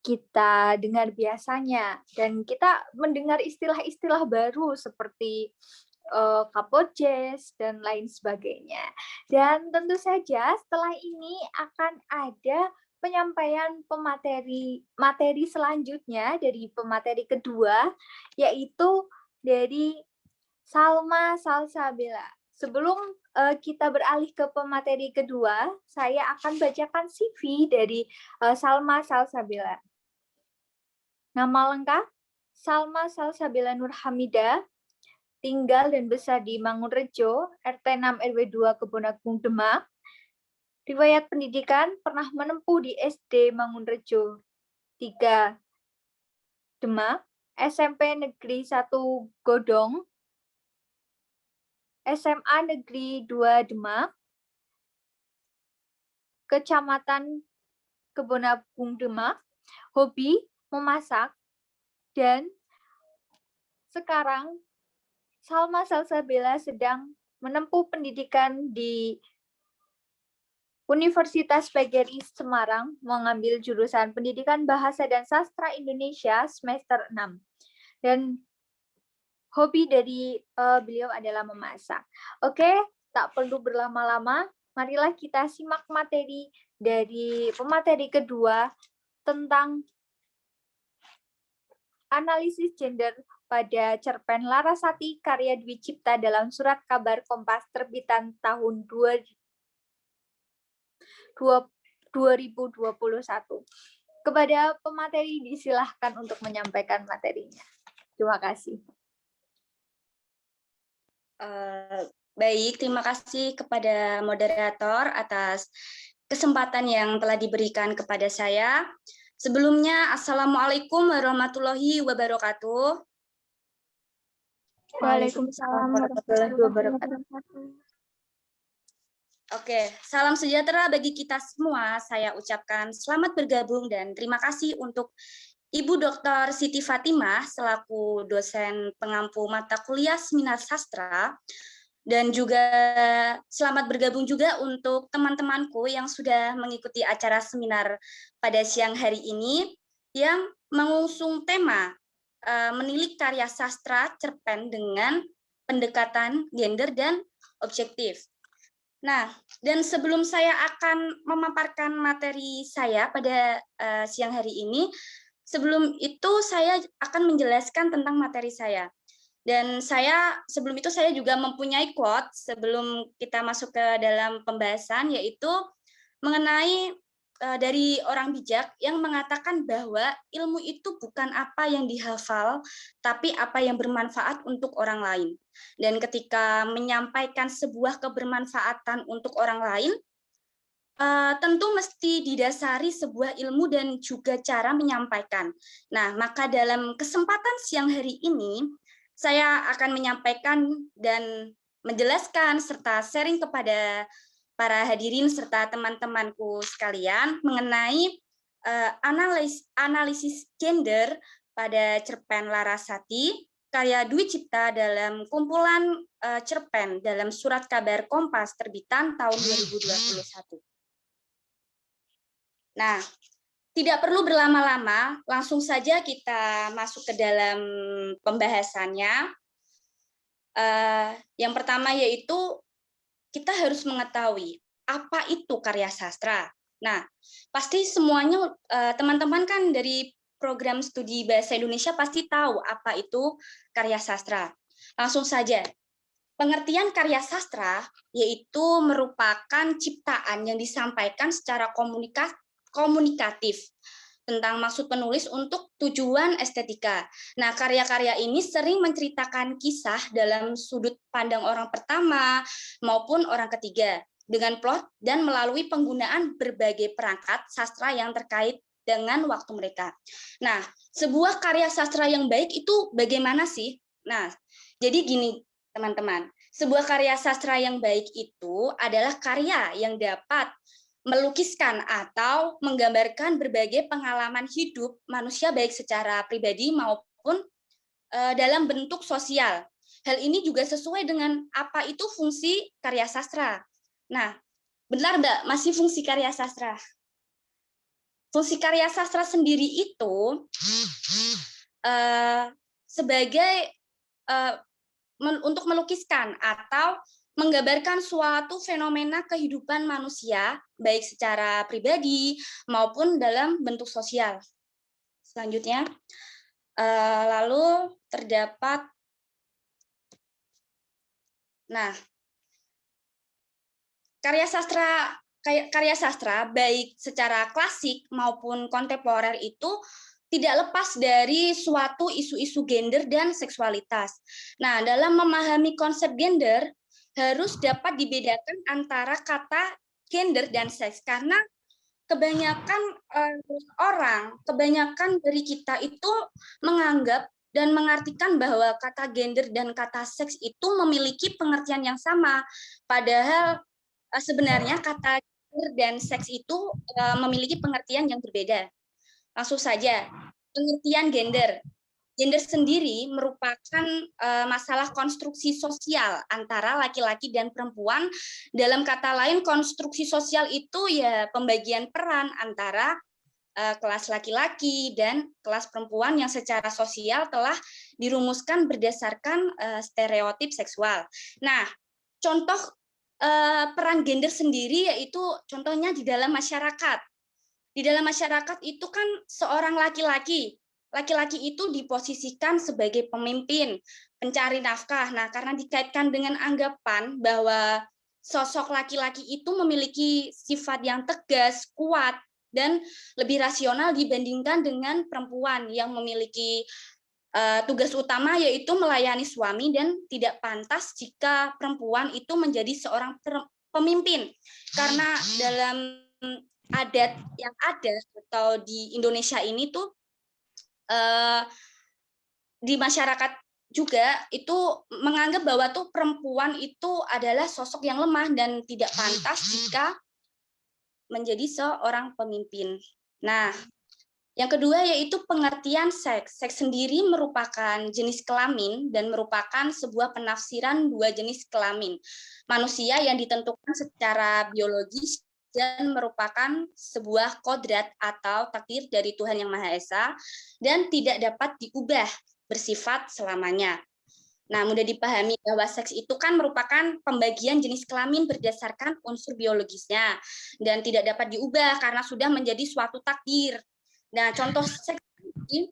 kita dengar biasanya. Dan kita mendengar istilah-istilah baru seperti kapojes dan lain sebagainya. Dan tentu saja setelah ini akan ada penyampaian materi selanjutnya dari pemateri kedua, yaitu dari Salma Salsabila. Sebelum kita beralih ke pemateri kedua, saya akan bacakan CV dari Salma Salsabila. Nama lengkap, Salma Salsabila Nur Hamidah, tinggal dan besar di Mangunrejo, RT 6 RW 2 Kebonagung, Demak. Riwayat pendidikan pernah menempuh di SD Mangunrejo 3 Demak, SMP Negeri 1 Godong, SMA Negeri 2 Demak, Kecamatan Kebonabung Demak, hobi memasak, dan sekarang Salma Salsabila sedang menempuh pendidikan di Universitas PGRI Semarang, mengambil jurusan Pendidikan Bahasa dan Sastra Indonesia semester 6. Dan hobi dari beliau adalah memasak. Oke, tak perlu berlama-lama, marilah kita simak materi dari pemateri kedua tentang analisis gender pada cerpen Larasati karya Dwi Cipta dalam Surat Kabar Kompas terbitan tahun 2021. Kepada pemateri disilahkan untuk menyampaikan materinya. Terima kasih. Baik, terima kasih kepada moderator atas kesempatan yang telah diberikan kepada saya. Sebelumnya, Assalamualaikum warahmatullahi wabarakatuh. Waalaikumsalam warahmatullahi wabarakatuh. Oke, salam sejahtera bagi kita semua. Saya ucapkan selamat bergabung dan terima kasih untuk Ibu Dr. Siti Fatimah selaku dosen pengampu mata kuliah Seminar Sastra, dan juga selamat bergabung juga untuk teman-temanku yang sudah mengikuti acara seminar pada siang hari ini yang mengusung tema menilik karya sastra cerpen dengan pendekatan gender dan objektif. Nah, dan sebelum saya akan memaparkan materi saya pada siang hari ini, sebelum itu saya akan menjelaskan tentang materi saya. Dan sebelum itu saya juga mempunyai quote sebelum kita masuk ke dalam pembahasan, yaitu mengenai dari orang bijak yang mengatakan bahwa ilmu itu bukan apa yang dihafal, tapi apa yang bermanfaat untuk orang lain. Dan ketika menyampaikan sebuah kebermanfaatan untuk orang lain, tentu mesti didasari sebuah ilmu dan juga cara menyampaikan. Nah, maka dalam kesempatan siang hari ini, saya akan menyampaikan dan menjelaskan serta sharing kepada para hadirin serta teman-temanku sekalian mengenai analisis gender pada cerpen Larasati karya Dwi Cipta dalam kumpulan cerpen dalam Surat Kabar Kompas terbitan tahun 2021. Nah, tidak perlu berlama-lama, langsung saja kita masuk ke dalam pembahasannya. Yang pertama yaitu kita harus mengetahui apa itu karya sastra. Nah, pasti semuanya teman-teman kan dari program studi bahasa Indonesia pasti tahu apa itu karya sastra. Langsung saja, pengertian karya sastra yaitu merupakan ciptaan yang disampaikan secara komunikatif tentang maksud penulis untuk tujuan estetika. Nah, karya-karya ini sering menceritakan kisah dalam sudut pandang orang pertama maupun orang ketiga, dengan plot dan melalui penggunaan berbagai perangkat sastra yang terkait dengan waktu mereka. Nah, sebuah karya sastra yang baik itu bagaimana sih? Nah, jadi gini teman-teman, sebuah karya sastra yang baik itu adalah karya yang dapat melukiskan atau menggambarkan berbagai pengalaman hidup manusia baik secara pribadi maupun dalam bentuk sosial. Hal ini juga sesuai dengan apa itu fungsi karya sastra. Nah, benar Mbak, masih fungsi karya sastra. Fungsi karya sastra sendiri itu sebagai untuk melukiskan atau menggambarkan suatu fenomena kehidupan manusia, baik secara pribadi maupun dalam bentuk sosial. Selanjutnya, lalu terdapat, nah, karya sastra baik secara klasik maupun kontemporer itu tidak lepas dari suatu isu-isu gender dan seksualitas. Nah, dalam memahami konsep gender, harus dapat dibedakan antara kata gender dan seks, karena kebanyakan dari kita itu menganggap dan mengartikan bahwa kata gender dan kata seks itu memiliki pengertian yang sama. Padahal sebenarnya kata gender dan seks itu memiliki pengertian yang berbeda. Langsung saja, pengertian gender. Gender sendiri merupakan masalah konstruksi sosial antara laki-laki dan perempuan. Dalam kata lain, konstruksi sosial itu ya pembagian peran antara kelas laki-laki dan kelas perempuan yang secara sosial telah dirumuskan berdasarkan stereotip seksual. Nah, contoh peran gender sendiri yaitu contohnya di dalam masyarakat. Di dalam masyarakat itu kan seorang laki-laki itu diposisikan sebagai pemimpin, pencari nafkah. Nah, karena dikaitkan dengan anggapan bahwa sosok laki-laki itu memiliki sifat yang tegas, kuat, dan lebih rasional dibandingkan dengan perempuan yang memiliki tugas utama yaitu melayani suami dan tidak pantas jika perempuan itu menjadi seorang pemimpin. Karena dalam adat yang ada atau di Indonesia ini tuh di masyarakat juga itu menganggap bahwa tuh perempuan itu adalah sosok yang lemah dan tidak pantas jika menjadi seorang pemimpin. Nah, yang kedua yaitu pengertian seks. Seks sendiri merupakan jenis kelamin dan merupakan sebuah penafsiran dua jenis kelamin manusia yang ditentukan secara biologis dan merupakan sebuah kodrat atau takdir dari Tuhan Yang Maha Esa dan tidak dapat diubah bersifat selamanya. Nah, mudah dipahami bahwa seks itu kan merupakan pembagian jenis kelamin berdasarkan unsur biologisnya dan tidak dapat diubah karena sudah menjadi suatu takdir. Nah, contoh seks ini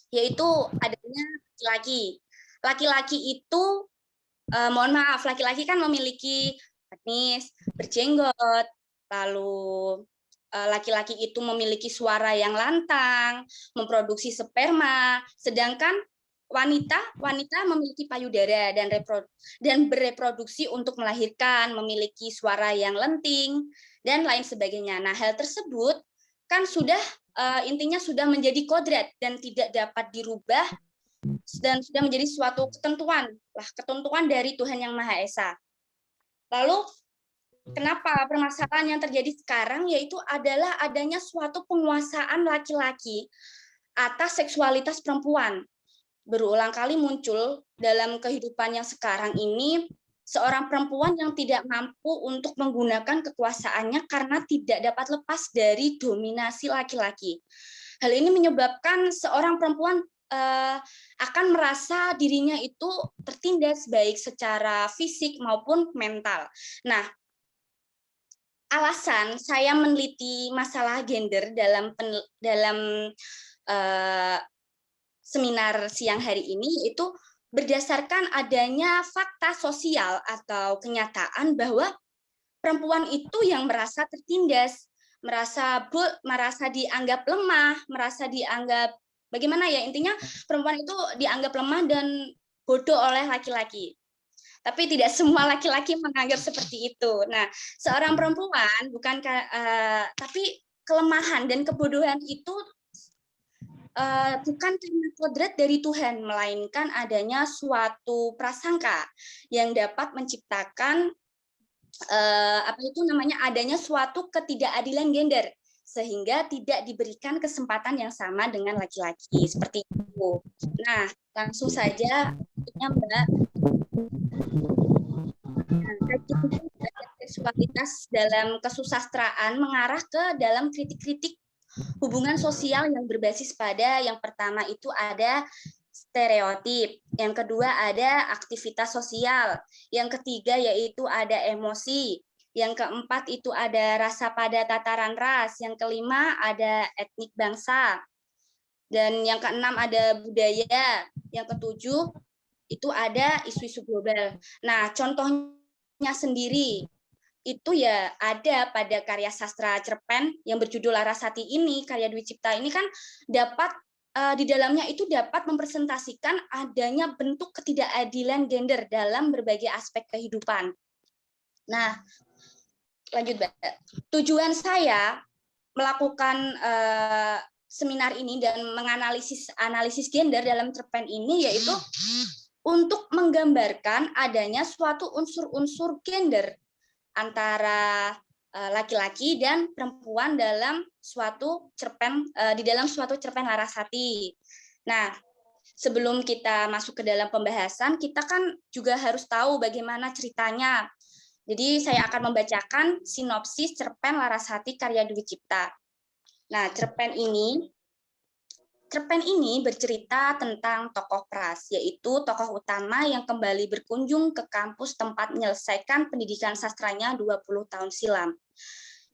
yaitu adanya laki-laki. Laki-laki itu, mohon maaf, laki-laki kan memiliki penis, berjenggot, lalu laki-laki itu memiliki suara yang lantang, memproduksi sperma, sedangkan wanita memiliki payudara dan bereproduksi untuk melahirkan, memiliki suara yang lenting dan lain sebagainya. Nah, hal tersebut kan sudah intinya sudah menjadi kodrat dan tidak dapat dirubah dan sudah menjadi suatu ketentuan dari Tuhan Yang Maha Esa. Lalu kenapa permasalahan yang terjadi sekarang yaitu adalah adanya suatu penguasaan laki-laki atas seksualitas perempuan. Berulang kali muncul dalam kehidupan yang sekarang ini seorang perempuan yang tidak mampu untuk menggunakan kekuasaannya karena tidak dapat lepas dari dominasi laki-laki. Hal ini menyebabkan seorang perempuan akan merasa dirinya itu tertindas baik secara fisik maupun mental. Nah, alasan saya meneliti masalah gender dalam seminar siang hari ini itu berdasarkan adanya fakta sosial atau kenyataan bahwa perempuan itu yang merasa tertindas, merasa dianggap lemah, merasa dianggap bagaimana ya, intinya perempuan itu dianggap lemah dan bodoh oleh laki-laki. Tapi tidak semua laki-laki menganggap seperti itu. Nah, seorang perempuan tapi kelemahan dan kebodohan itu bukan karena kodrat dari Tuhan, melainkan adanya suatu prasangka yang dapat menciptakan adanya suatu ketidakadilan gender sehingga tidak diberikan kesempatan yang sama dengan laki-laki seperti itu. Nah, langsung saja Mbak. Seksualitas dalam kesusastraan mengarah ke dalam kritik-kritik hubungan sosial yang berbasis pada yang pertama itu ada stereotip, yang kedua ada aktivitas sosial, yang ketiga yaitu ada emosi, yang keempat itu ada rasa pada tataran ras, yang kelima ada etnik bangsa, dan yang keenam ada budaya, yang ketujuh itu ada isu-isu global. Nah, contohnya sendiri itu ya ada pada karya sastra cerpen yang berjudul Larasati ini, karya Dwi Cipta ini kan dapat di dalamnya itu dapat mempresentasikan adanya bentuk ketidakadilan gender dalam berbagai aspek kehidupan. Nah, lanjut Mbak. Tujuan saya melakukan seminar ini dan analisis gender dalam cerpen ini yaitu untuk menggambarkan adanya suatu unsur-unsur gender antara laki-laki dan perempuan dalam suatu cerpen di dalam suatu cerpen Larasati. Nah, sebelum kita masuk ke dalam pembahasan, kita kan juga harus tahu bagaimana ceritanya. Jadi saya akan membacakan sinopsis cerpen Larasati karya Dwi Cipta. Nah, cerpen ini bercerita tentang tokoh Pras, yaitu tokoh utama yang kembali berkunjung ke kampus tempat menyelesaikan pendidikan sastranya 20 tahun silam.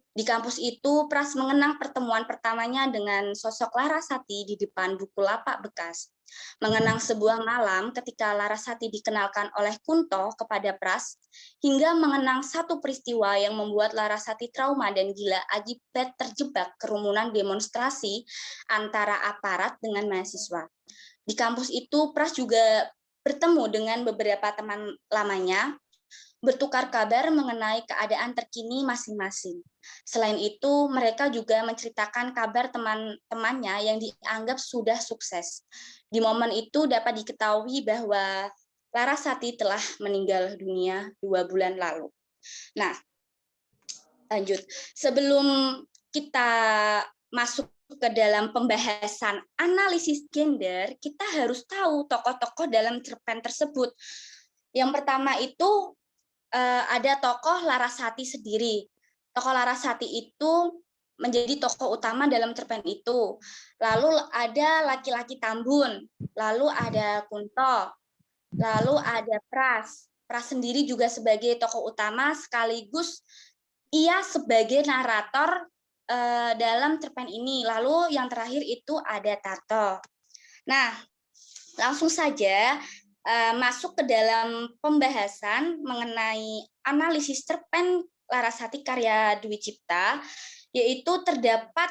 Di kampus itu, Pras mengenang pertemuan pertamanya dengan sosok Larasati di depan buku lapak bekas. Mengenang sebuah malam ketika Larasati dikenalkan oleh Kunto kepada Pras, hingga mengenang satu peristiwa yang membuat Larasati trauma dan gila akibat terjebak kerumunan demonstrasi antara aparat dengan mahasiswa. Di kampus itu, Pras juga bertemu dengan beberapa teman lamanya, bertukar kabar mengenai keadaan terkini masing-masing. Selain itu, mereka juga menceritakan kabar teman-temannya yang dianggap sudah sukses. Di momen itu dapat diketahui bahwa Larasati telah meninggal dunia 2 bulan lalu. Nah, lanjut. Sebelum kita masuk ke dalam pembahasan analisis gender, kita harus tahu tokoh-tokoh dalam cerpen tersebut. Yang pertama itu ada tokoh Larasati sendiri. Tokoh Larasati itu menjadi tokoh utama dalam cerpen itu. Lalu ada laki-laki Tambun, lalu ada Kunto, lalu ada Pras. Pras sendiri juga sebagai tokoh utama sekaligus ia sebagai narator dalam cerpen ini. Lalu yang terakhir itu ada Tarto. Nah, langsung saja masuk ke dalam pembahasan mengenai analisis cerpen Larasati karya Dwi Cipta, yaitu terdapat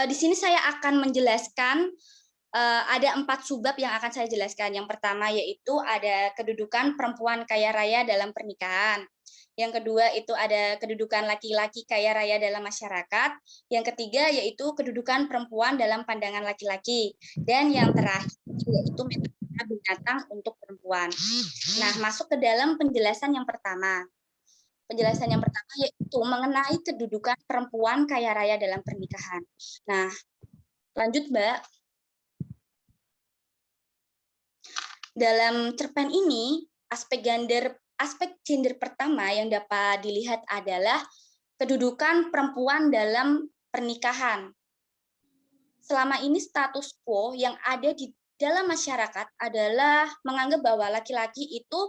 di sini saya akan menjelaskan ada 4 subbab yang akan saya jelaskan. Yang pertama yaitu ada kedudukan perempuan kaya raya dalam pernikahan. Yang kedua itu ada kedudukan laki-laki kaya raya dalam masyarakat. Yang ketiga yaitu kedudukan perempuan dalam pandangan laki-laki. Dan yang terakhir yaitu binatang untuk perempuan. Nah, masuk ke dalam penjelasan yang pertama. Penjelasan yang pertama yaitu mengenai kedudukan perempuan kaya raya dalam pernikahan. Nah, lanjut, Mbak. Dalam cerpen ini, aspek gender pertama yang dapat dilihat adalah kedudukan perempuan dalam pernikahan. Selama ini status quo yang ada di dalam masyarakat adalah menganggap bahwa laki-laki itu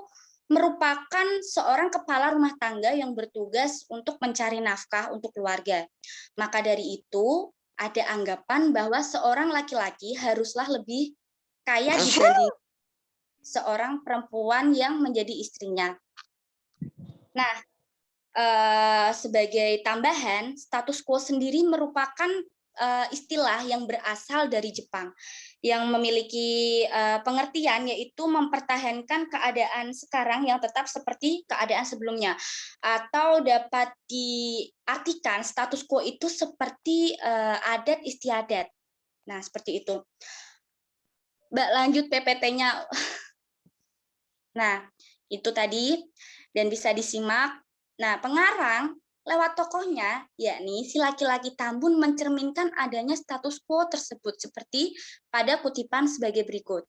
merupakan seorang kepala rumah tangga yang bertugas untuk mencari nafkah untuk keluarga. Maka dari itu, ada anggapan bahwa seorang laki-laki haruslah lebih kaya dibanding seorang perempuan yang menjadi istrinya. Nah, sebagai tambahan, status quo sendiri merupakan istilah yang berasal dari Jepang yang memiliki pengertian yaitu mempertahankan keadaan sekarang yang tetap seperti keadaan sebelumnya, atau dapat diartikan status quo itu seperti adat istiadat. Nah, seperti itu. Mbak, lanjut PPT-nya. Nah, itu tadi dan bisa disimak. Nah, pengarang lewat tokohnya, yakni si laki-laki Tambun mencerminkan adanya status quo tersebut seperti pada kutipan sebagai berikut.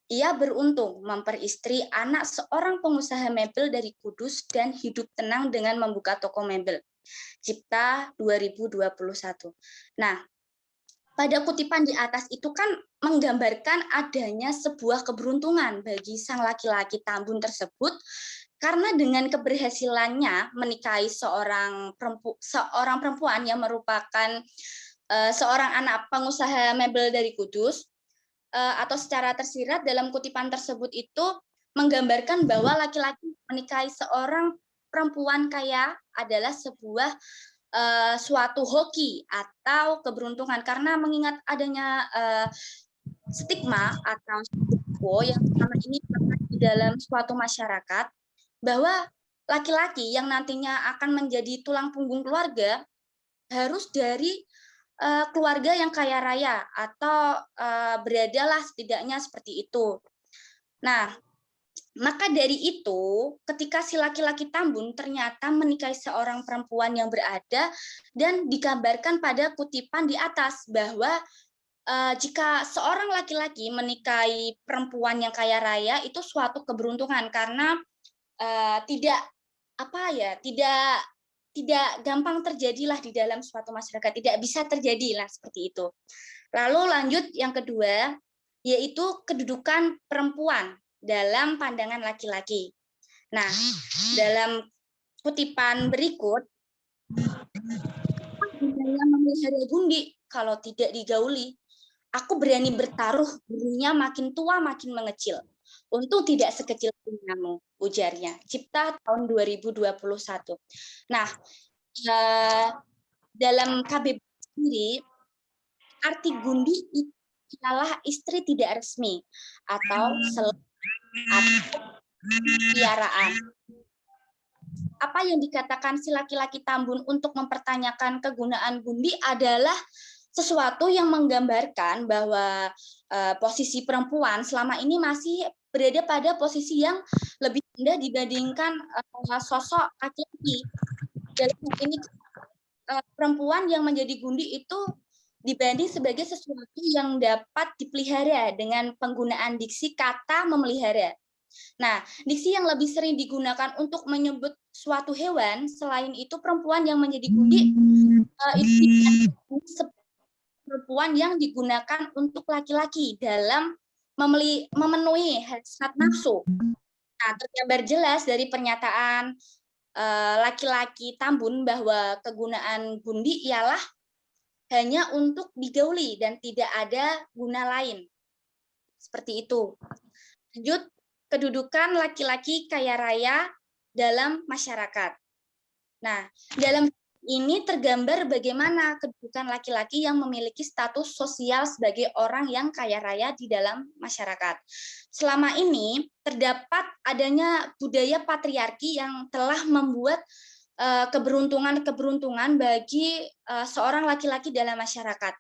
Ia beruntung memperistri anak seorang pengusaha mebel dari Kudus dan hidup tenang dengan membuka toko mebel. Cipta 2021. Nah, pada kutipan di atas itu kan menggambarkan adanya sebuah keberuntungan bagi sang laki-laki Tambun tersebut, karena dengan keberhasilannya menikahi seorang perempuan yang merupakan seorang anak pengusaha mebel dari Kudus, atau secara tersirat dalam kutipan tersebut itu menggambarkan bahwa laki-laki menikahi seorang perempuan kaya adalah sebuah suatu hoki atau keberuntungan, karena mengingat adanya stigma atau stigma yang selama ini pernah di dalam suatu masyarakat bahwa laki-laki yang nantinya akan menjadi tulang punggung keluarga harus dari keluarga yang kaya raya atau beradalah setidaknya seperti itu. Nah, maka dari itu, ketika si laki-laki Tambun ternyata menikahi seorang perempuan yang berada dan dikabarkan pada kutipan di atas bahwa jika seorang laki-laki menikahi perempuan yang kaya raya itu suatu keberuntungan karena tidak gampang terjadilah di dalam suatu masyarakat, tidak bisa terjadilah seperti itu. Lalu lanjut yang kedua, yaitu kedudukan perempuan dalam pandangan laki-laki. Nah, dalam kutipan berikut, gunanya memelihara gundi kalau tidak digauli? Aku berani bertaruh gurunya makin tua makin mengecil. Untung tidak sekecil punyamu, ujarnya. Cipta tahun 2021. Nah, dalam KBBI sendiri, arti gundi adalah istri tidak resmi atau piaraan. Apa yang dikatakan si laki-laki Tambun untuk mempertanyakan kegunaan gundi adalah sesuatu yang menggambarkan bahwa posisi perempuan selama ini masih berada pada posisi yang lebih rendah dibandingkan sosok laki-laki. Dalam ini perempuan yang menjadi gundi itu dibanding sebagai sesuatu yang dapat dipelihara dengan penggunaan diksi kata memelihara. Nah, diksi yang lebih sering digunakan untuk menyebut suatu hewan, selain itu perempuan yang menjadi gundi itu perempuan yang digunakan untuk laki-laki dalam memenuhi hasrat nafsu. Nah, tergambar jelas dari pernyataan laki-laki Tambun bahwa kegunaan gundi ialah hanya untuk digauli dan tidak ada guna lain. Seperti itu. Lanjut, kedudukan laki-laki kaya raya dalam masyarakat. Nah, dalam ini tergambar bagaimana kedudukan laki-laki yang memiliki status sosial sebagai orang yang kaya raya di dalam masyarakat. Selama ini terdapat adanya budaya patriarki yang telah membuat keberuntungan bagi seorang laki-laki dalam masyarakat.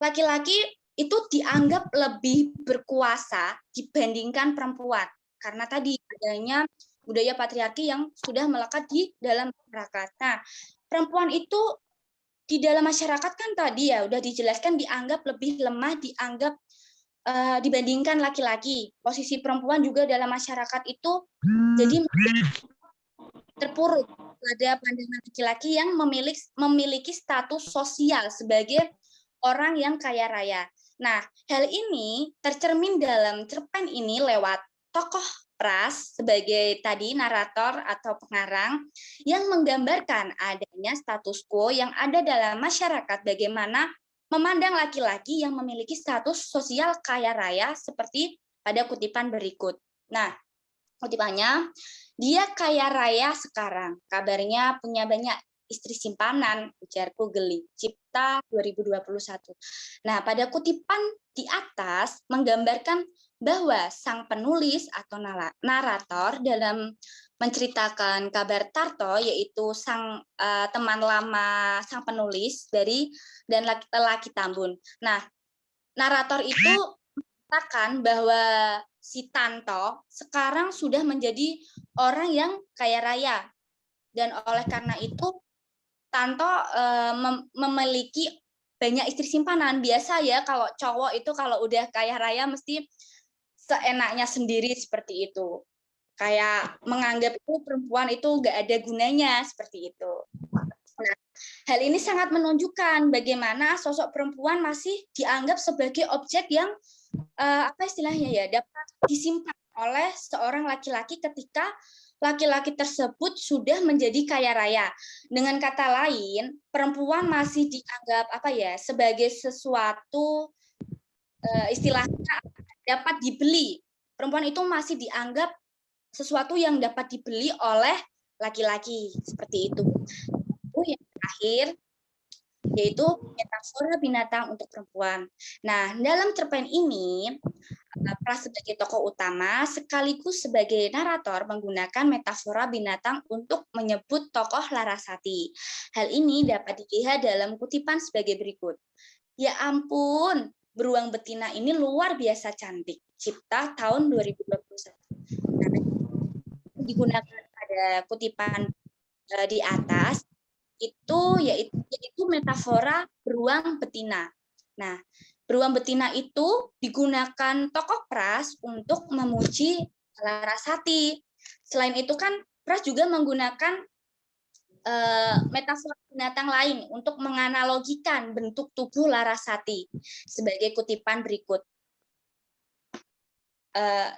Laki-laki itu dianggap lebih berkuasa dibandingkan perempuan karena tadi adanya budaya patriarki yang sudah melekat di dalam masyarakat. Nah, perempuan itu di dalam masyarakat kan tadi ya udah dijelaskan dianggap lebih lemah, dianggap dibandingkan laki-laki. Posisi perempuan juga dalam masyarakat itu jadi terpuruk pada pandangan laki-laki yang memiliki status sosial sebagai orang yang kaya raya. Nah, hal ini tercermin dalam cerpen ini lewat tokoh Pras sebagai tadi narator atau pengarang yang menggambarkan adanya status quo yang ada dalam masyarakat bagaimana memandang laki-laki yang memiliki status sosial kaya raya seperti pada kutipan berikut. Nah, kutipannya, dia kaya raya sekarang, kabarnya punya banyak istri simpanan, ujarku geli. Cipta 2021. Nah, pada kutipan di atas menggambarkan bahwa sang penulis atau narator dalam menceritakan kabar Tarto, yaitu sang teman lama sang penulis dan laki Tambun. Nah, narator itu mengatakan bahwa si Tanto sekarang sudah menjadi orang yang kaya raya. Dan oleh karena itu, Tanto memiliki banyak istri simpanan. Biasa ya kalau cowok itu kalau udah kaya raya mesti seenaknya sendiri seperti itu. Kayak menganggap itu perempuan itu nggak ada gunanya seperti itu. Nah, hal ini sangat menunjukkan bagaimana sosok perempuan masih dianggap sebagai objek yang apa istilahnya ya dapat disimpan oleh seorang laki-laki ketika laki-laki tersebut sudah menjadi kaya raya. Dengan kata lain, perempuan masih dianggap apa ya sebagai sesuatu istilahnya dapat dibeli. Perempuan itu masih dianggap sesuatu yang dapat dibeli oleh laki-laki seperti itu. Yang terakhir yaitu metafora binatang untuk perempuan. Nah, dalam cerpen ini Pras sebagai tokoh utama sekaligus sebagai narator menggunakan metafora binatang untuk menyebut tokoh Larasati. Hal ini dapat dilihat dalam kutipan sebagai berikut. Ya ampun, beruang betina ini luar biasa cantik. Cipta tahun 2021. Nah, digunakan pada kutipan di atas itu yaitu metafora beruang betina. Nah, beruang betina itu digunakan tokoh Pras untuk memuji Larasati. Selain itu kan Pras juga menggunakan metafora binatang lain untuk menganalogikan bentuk tubuh Larasati sebagai kutipan berikut.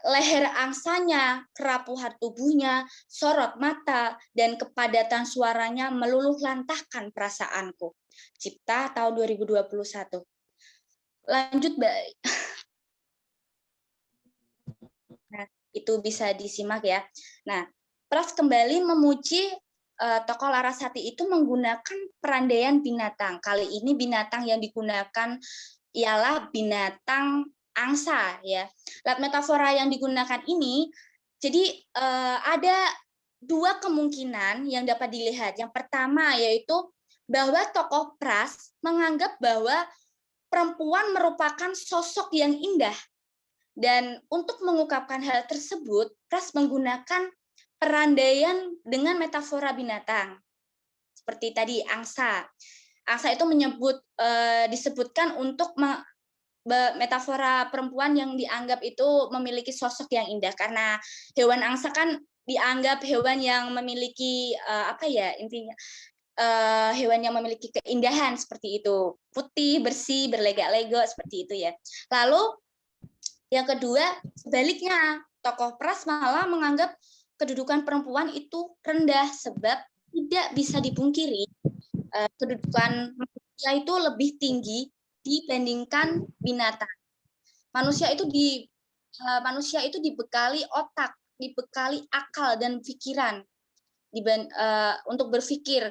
Leher angsanya, kerapuhan tubuhnya, sorot mata, dan kepadatan suaranya meluluh lantahkan perasaanku. Cipta tahun 2021. Lanjut, Mbak. Nah, itu bisa disimak ya. Nah, Pras kembali memuji tokoh Larasati itu menggunakan perandaian binatang. Kali ini binatang yang digunakan ialah binatang angsa ya. Lewat metafora yang digunakan ini, jadi ada dua kemungkinan yang dapat dilihat. Yang pertama yaitu bahwa tokoh Pras menganggap bahwa perempuan merupakan sosok yang indah. Dan untuk mengungkapkan hal tersebut, Pras menggunakan perandaian dengan metafora binatang. Seperti tadi angsa. Angsa itu disebutkan untuk metafora perempuan yang dianggap itu memiliki sosok yang indah, karena hewan angsa kan dianggap hewan yang memiliki hewan yang memiliki keindahan seperti itu, putih, bersih, berlegak-legok seperti itu ya. Lalu yang kedua sebaliknya, tokoh Pras malah menganggap kedudukan perempuan itu rendah sebab tidak bisa dipungkiri kedudukan manusia itu lebih tinggi dibandingkan binatang. Manusia itu dibekali otak, dibekali akal dan pikiran untuk berpikir,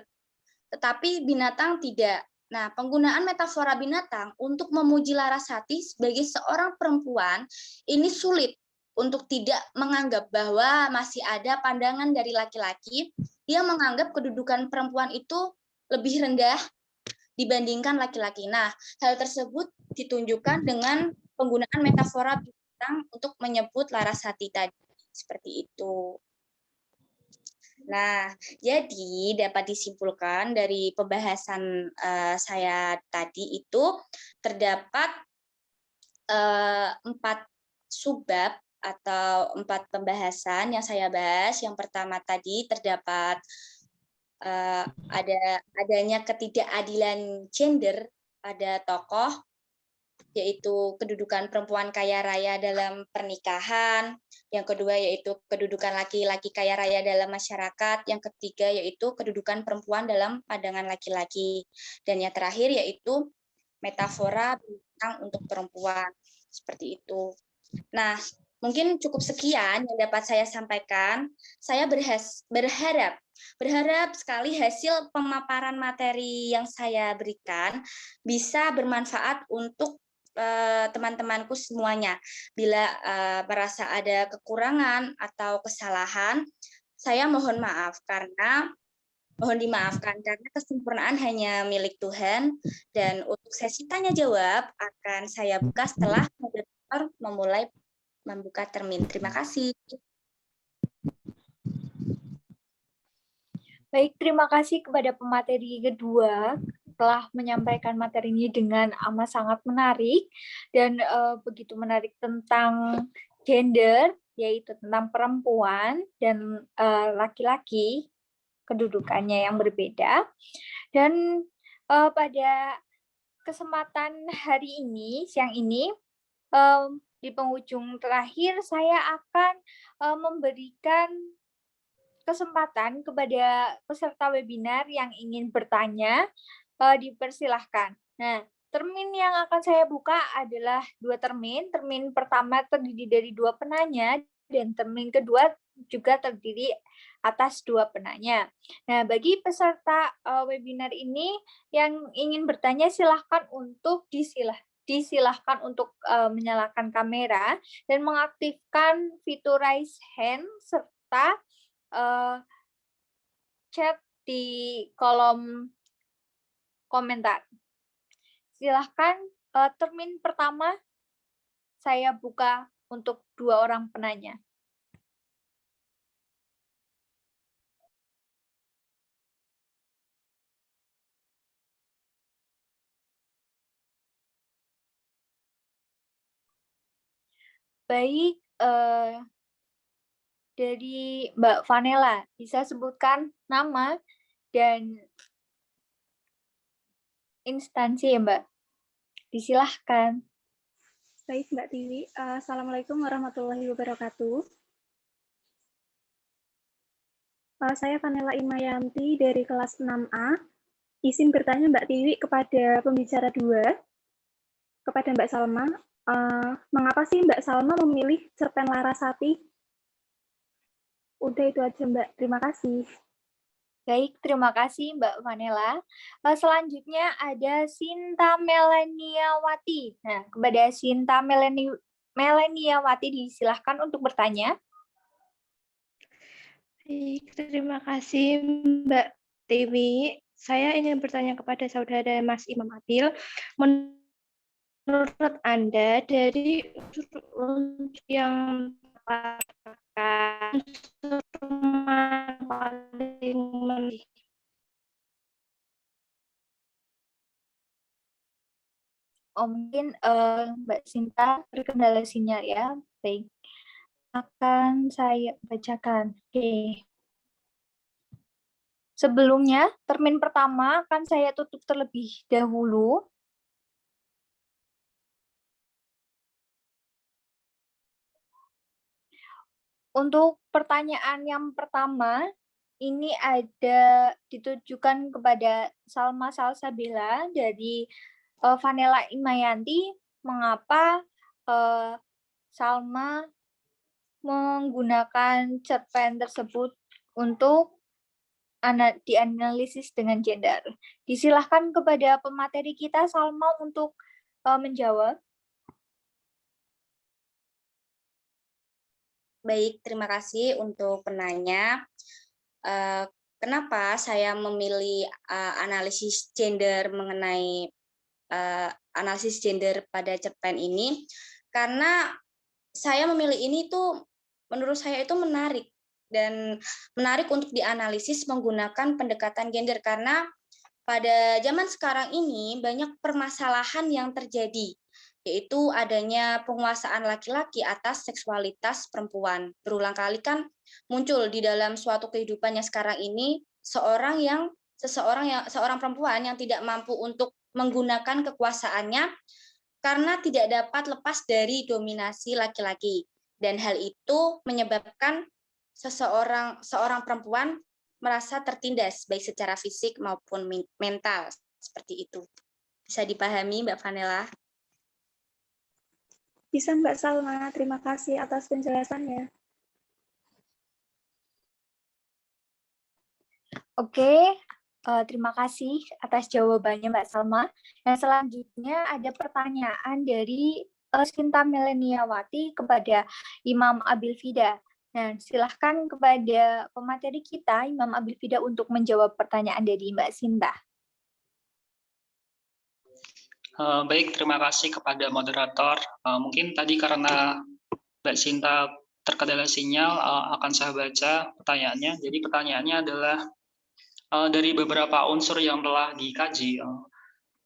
tetapi binatang tidak. Nah, penggunaan metafora binatang untuk memuji Larasati sebagai seorang perempuan ini sulit untuk tidak menganggap bahwa masih ada pandangan dari laki-laki yang menganggap kedudukan perempuan itu lebih rendah dibandingkan laki-laki. Nah, hal tersebut ditunjukkan dengan penggunaan metafora binatang untuk menyebut Larasati tadi. Seperti itu. Nah, jadi dapat disimpulkan dari pembahasan saya tadi itu terdapat 4 subbab atau 4 pembahasan yang saya bahas. Yang pertama tadi terdapat adanya ketidakadilan gender pada tokoh, yaitu kedudukan perempuan kaya raya dalam pernikahan. Yang kedua yaitu kedudukan laki-laki kaya raya dalam masyarakat. Yang ketiga yaitu kedudukan perempuan dalam pandangan laki-laki. Dan yang terakhir yaitu metafora bintang untuk perempuan. Seperti itu. Nah, mungkin cukup sekian yang dapat saya sampaikan. Saya berharap sekali hasil pemaparan materi yang saya berikan bisa bermanfaat untuk teman-temanku semuanya. Bila merasa ada kekurangan atau kesalahan, saya mohon dimaafkan karena kesempurnaan hanya milik Tuhan. Dan untuk sesi tanya jawab akan saya buka setelah moderator memulai membuka termin. Terima kasih. Baik, terima kasih kepada pemateri kedua telah menyampaikan materi ini dengan amat sangat menarik dan begitu menarik tentang gender, yaitu tentang perempuan dan laki-laki, kedudukannya yang berbeda. Dan pada kesempatan hari ini, siang ini, di penghujung terakhir saya akan memberikan kesempatan kepada peserta webinar yang ingin bertanya, dipersilahkan. Nah, termin yang akan saya buka adalah 2 termin. Termin pertama terdiri dari 2 penanya, dan termin kedua juga terdiri atas 2 penanya. Nah, bagi peserta webinar ini yang ingin bertanya, silahkan untuk disilahkan untuk menyalakan kamera dan mengaktifkan fitur raise hand serta chat di kolom komentar. Silahkan termin pertama saya buka untuk 2 orang penanya. Baik, dari Mbak Vanela, bisa sebutkan nama dan instansi ya Mbak? Disilahkan. Baik Mbak Tiwi, Assalamualaikum warahmatullahi wabarakatuh. Saya Vanela Imayanti dari kelas 6A. Izin bertanya Mbak Tiwi kepada pembicara 2, kepada Mbak Salma. Mengapa sih Mbak Salma memilih cerpen Larasati? Udah itu aja Mbak, terima kasih. Baik, terima kasih Mbak Vanela. Selanjutnya ada Sinta Meleniawati. Nah, kepada Sinta Meleniawati disilahkan untuk bertanya. Baik, terima kasih Mbak Dewi. Saya ingin bertanya kepada saudara Mas Imam Abil. Menurut Anda, dari unsur yang paling mungkin Mbak Sinta terkendala sinyal ya. Baik, akan saya bacakan. Oke. Sebelumnya, termin pertama akan saya tutup terlebih dahulu. Untuk pertanyaan yang pertama, ini ada ditujukan kepada Salma Salsabila dari Vanela Imayanti. Mengapa Salma menggunakan cerpen tersebut untuk dianalisis dengan gender? Disilahkan kepada pemateri kita, Salma, untuk menjawab. Baik, terima kasih untuk penanya. Kenapa saya memilih analisis gender mengenai analisis gender pada cerpen ini? Karena saya memilih ini tuh menurut saya itu menarik dan menarik untuk dianalisis menggunakan pendekatan gender, karena pada zaman sekarang ini banyak permasalahan yang terjadi, yaitu adanya penguasaan laki-laki atas seksualitas perempuan. Berulang kali kan muncul di dalam suatu kehidupannya sekarang ini seorang perempuan yang tidak mampu untuk menggunakan kekuasaannya karena tidak dapat lepas dari dominasi laki-laki. Dan hal itu menyebabkan seorang perempuan merasa tertindas baik secara fisik maupun mental, seperti itu. Bisa dipahami Mbak Vanela? Bisa Mbak Salma, terima kasih atas penjelasannya. Oke, terima kasih atas jawabannya Mbak Salma. Dan selanjutnya ada pertanyaan dari Sinta Meleniawati kepada Imam Abil Fida. Nah, silahkan kepada pemateri kita, Imam Abil Fida, untuk menjawab pertanyaan dari Mbak Sinta. Baik, terima kasih kepada moderator. Mungkin tadi karena Mbak Sinta terkendala sinyal, akan saya baca pertanyaannya. Jadi pertanyaannya adalah dari beberapa unsur yang telah dikaji,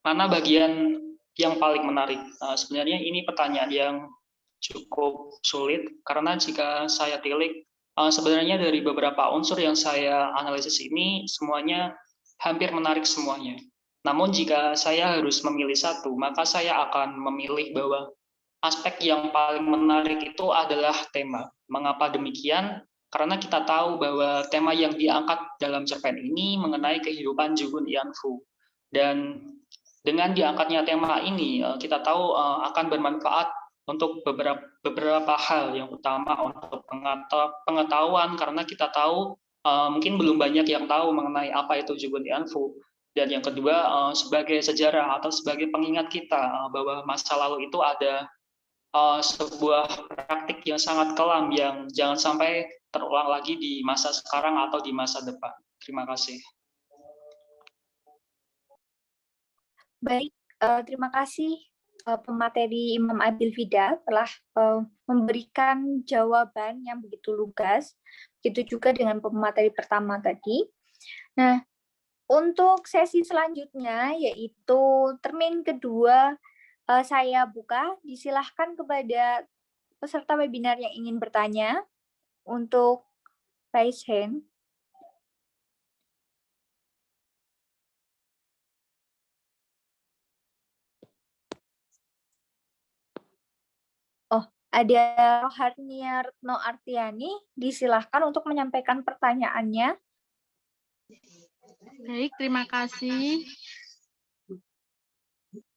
mana bagian yang paling menarik? Sebenarnya ini pertanyaan yang cukup sulit, karena jika saya tilik, sebenarnya dari beberapa unsur yang saya analisis ini, semuanya hampir menarik semuanya. Namun jika saya harus memilih satu, maka saya akan memilih bahwa aspek yang paling menarik itu adalah tema. Mengapa demikian? Karena kita tahu bahwa tema yang diangkat dalam cerpen ini mengenai kehidupan Jugun Ianfu. Dan dengan diangkatnya tema ini, kita tahu akan bermanfaat untuk beberapa hal. Yang utama untuk pengetahuan, karena kita tahu mungkin belum banyak yang tahu mengenai apa itu Jugun Ianfu. Dan yang kedua, sebagai sejarah atau sebagai pengingat kita bahwa masa lalu itu ada sebuah praktik yang sangat kelam yang jangan sampai terulang lagi di masa sekarang atau di masa depan. Terima kasih. Baik, terima kasih pemateri Imam Abil Fida telah memberikan jawaban yang begitu lugas. Begitu juga dengan pemateri pertama tadi. Nah, untuk sesi selanjutnya yaitu termin kedua saya buka. Disilahkan kepada peserta webinar yang ingin bertanya untuk raise hand. Oh, ada Roharnia Retno Artiani, disilahkan untuk menyampaikan pertanyaannya. Baik, terima kasih.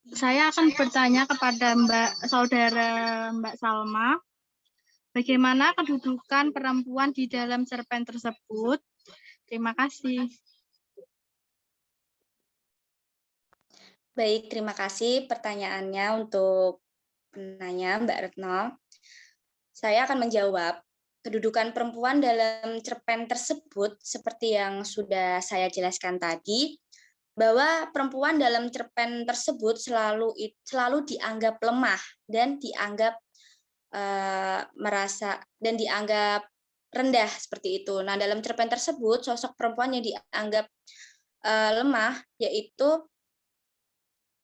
Saya akan bertanya kepada saudara Mbak Salma, bagaimana kedudukan perempuan di dalam cerpen tersebut? Terima kasih. Baik, terima kasih pertanyaannya untuk penanya Mbak Retno. Saya akan menjawab. Kedudukan perempuan dalam cerpen tersebut seperti yang sudah saya jelaskan tadi, bahwa perempuan dalam cerpen tersebut selalu dianggap lemah dan dianggap dianggap rendah seperti itu. Nah, dalam cerpen tersebut sosok perempuan yang dianggap lemah yaitu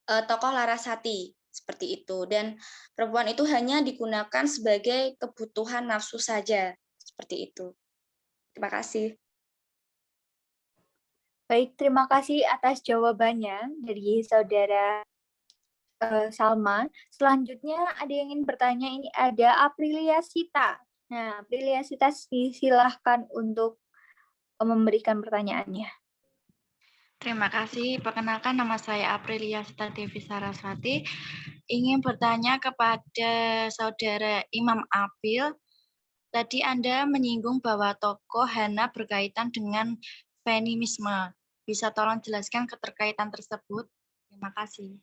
tokoh Larasati seperti itu, dan perempuan itu hanya digunakan sebagai kebutuhan nafsu saja seperti itu. Terima kasih. Baik, terima kasih atas jawabannya dari saudara Salma. Selanjutnya ada yang ingin bertanya, ini ada Aprilia Sita. Nah, Aprilia Sita silahkan untuk memberikan pertanyaannya. Terima kasih. Perkenalkan, nama saya Aprilia Sita Devi Saraswati. Ingin bertanya kepada saudara Imam Abil. Tadi Anda menyinggung bahwa tokoh Hana berkaitan dengan feminisme. Bisa tolong jelaskan keterkaitan tersebut? Terima kasih.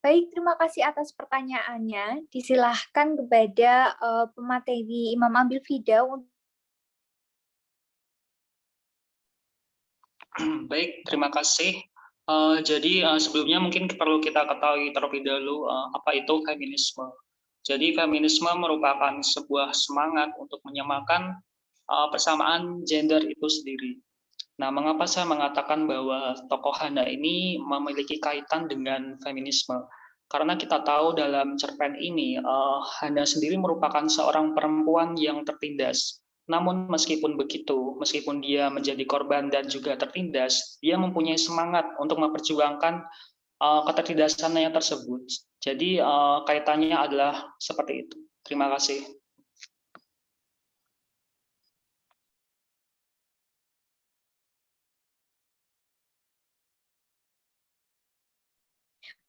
Baik, terima kasih atas pertanyaannya. Disilahkan kepada pemateri Imam Abil Fida untuk Baik, terima kasih. Jadi sebelumnya mungkin perlu kita ketahui terlebih dahulu apa itu feminisme. Jadi feminisme merupakan sebuah semangat untuk menyamakan persamaan gender itu sendiri. Nah, mengapa saya mengatakan bahwa tokoh Hana ini memiliki kaitan dengan feminisme? Karena kita tahu dalam cerpen ini, Hana sendiri merupakan seorang perempuan yang tertindas. Namun meskipun begitu, meskipun dia menjadi korban dan juga tertindas, dia mempunyai semangat untuk memperjuangkan ketertindasannya tersebut. Jadi kaitannya adalah seperti itu. Terima kasih.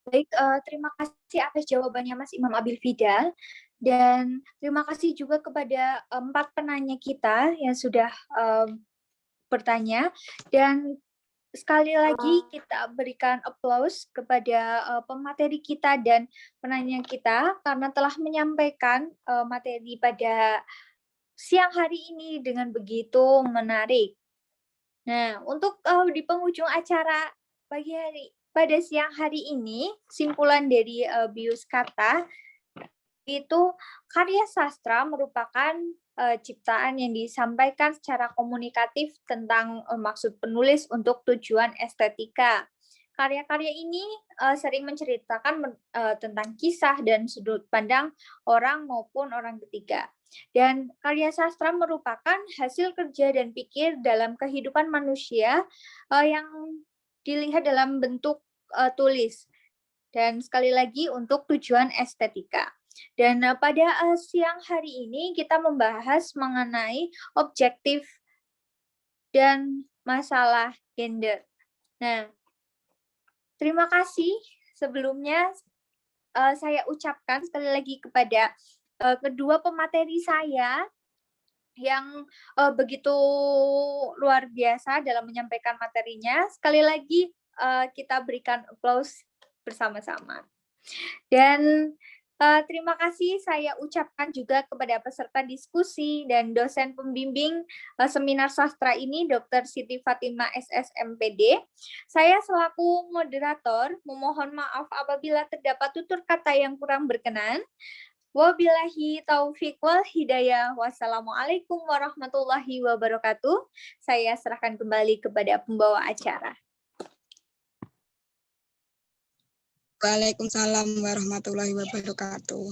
Baik, terima kasih atas jawabannya Mas Imam Abil Fida. Dan terima kasih juga kepada 4 penanya kita yang sudah bertanya. Dan sekali lagi kita berikan aplaus kepada pemateri kita dan penanya kita karena telah menyampaikan materi pada siang hari ini dengan begitu menarik. Nah, untuk di penghujung acara pada siang hari ini, simpulan dari Bius Kata itu karya sastra merupakan ciptaan yang disampaikan secara komunikatif tentang maksud penulis untuk tujuan estetika. Karya-karya ini sering menceritakan tentang kisah dan sudut pandang orang maupun orang ketiga. Dan karya sastra merupakan hasil kerja dan pikir dalam kehidupan manusia yang dilihat dalam bentuk tulis. Dan sekali lagi untuk tujuan estetika. Dan pada siang hari ini kita membahas mengenai objektif dan masalah gender. Nah, terima kasih sebelumnya saya ucapkan sekali lagi kepada kedua pemateri saya yang begitu luar biasa dalam menyampaikan materinya. Sekali lagi kita berikan applause bersama-sama. Dan terima kasih saya ucapkan juga kepada peserta diskusi dan dosen pembimbing seminar sastra ini, Dr. Siti Fatimah SSMPD. Saya selaku moderator memohon maaf apabila terdapat tutur kata yang kurang berkenan. Wabillahi taufiq wal hidayah. Wassalamualaikum warahmatullahi wabarakatuh. Saya serahkan kembali kepada pembawa acara. Waalaikumsalam warahmatullahi wabarakatuh.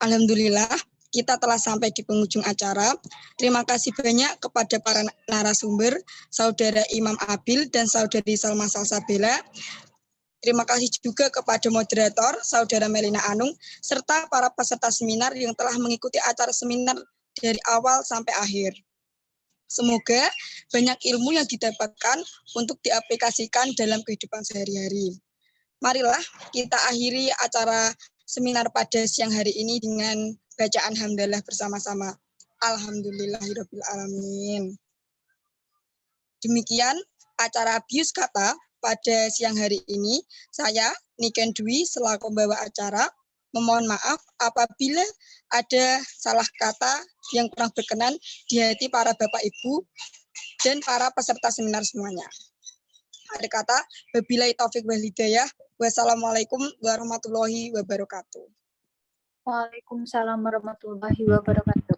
Alhamdulillah, kita telah sampai di penghujung acara. Terima kasih banyak kepada para narasumber, Saudara Imam Abil dan Saudari Salma Salsabila. Terima kasih juga kepada moderator, Saudara Melina Anung, serta para peserta seminar yang telah mengikuti acara seminar dari awal sampai akhir. Semoga banyak ilmu yang didapatkan untuk diaplikasikan dalam kehidupan sehari-hari. Marilah kita akhiri acara seminar pada siang hari ini dengan bacaan hamdalah bersama-sama. Alhamdulillahirabbil alamin. Demikian acara Bius Kata pada siang hari ini. Saya Niken Dwi selaku pembawa acara memohon maaf apabila ada salah kata yang kurang berkenan di hati para Bapak Ibu dan para peserta seminar semuanya. Ada kata wabillahi taufik wal hidayah. Wassalamualaikum warahmatullahi wabarakatuh. Waalaikumsalam warahmatullahi wabarakatuh.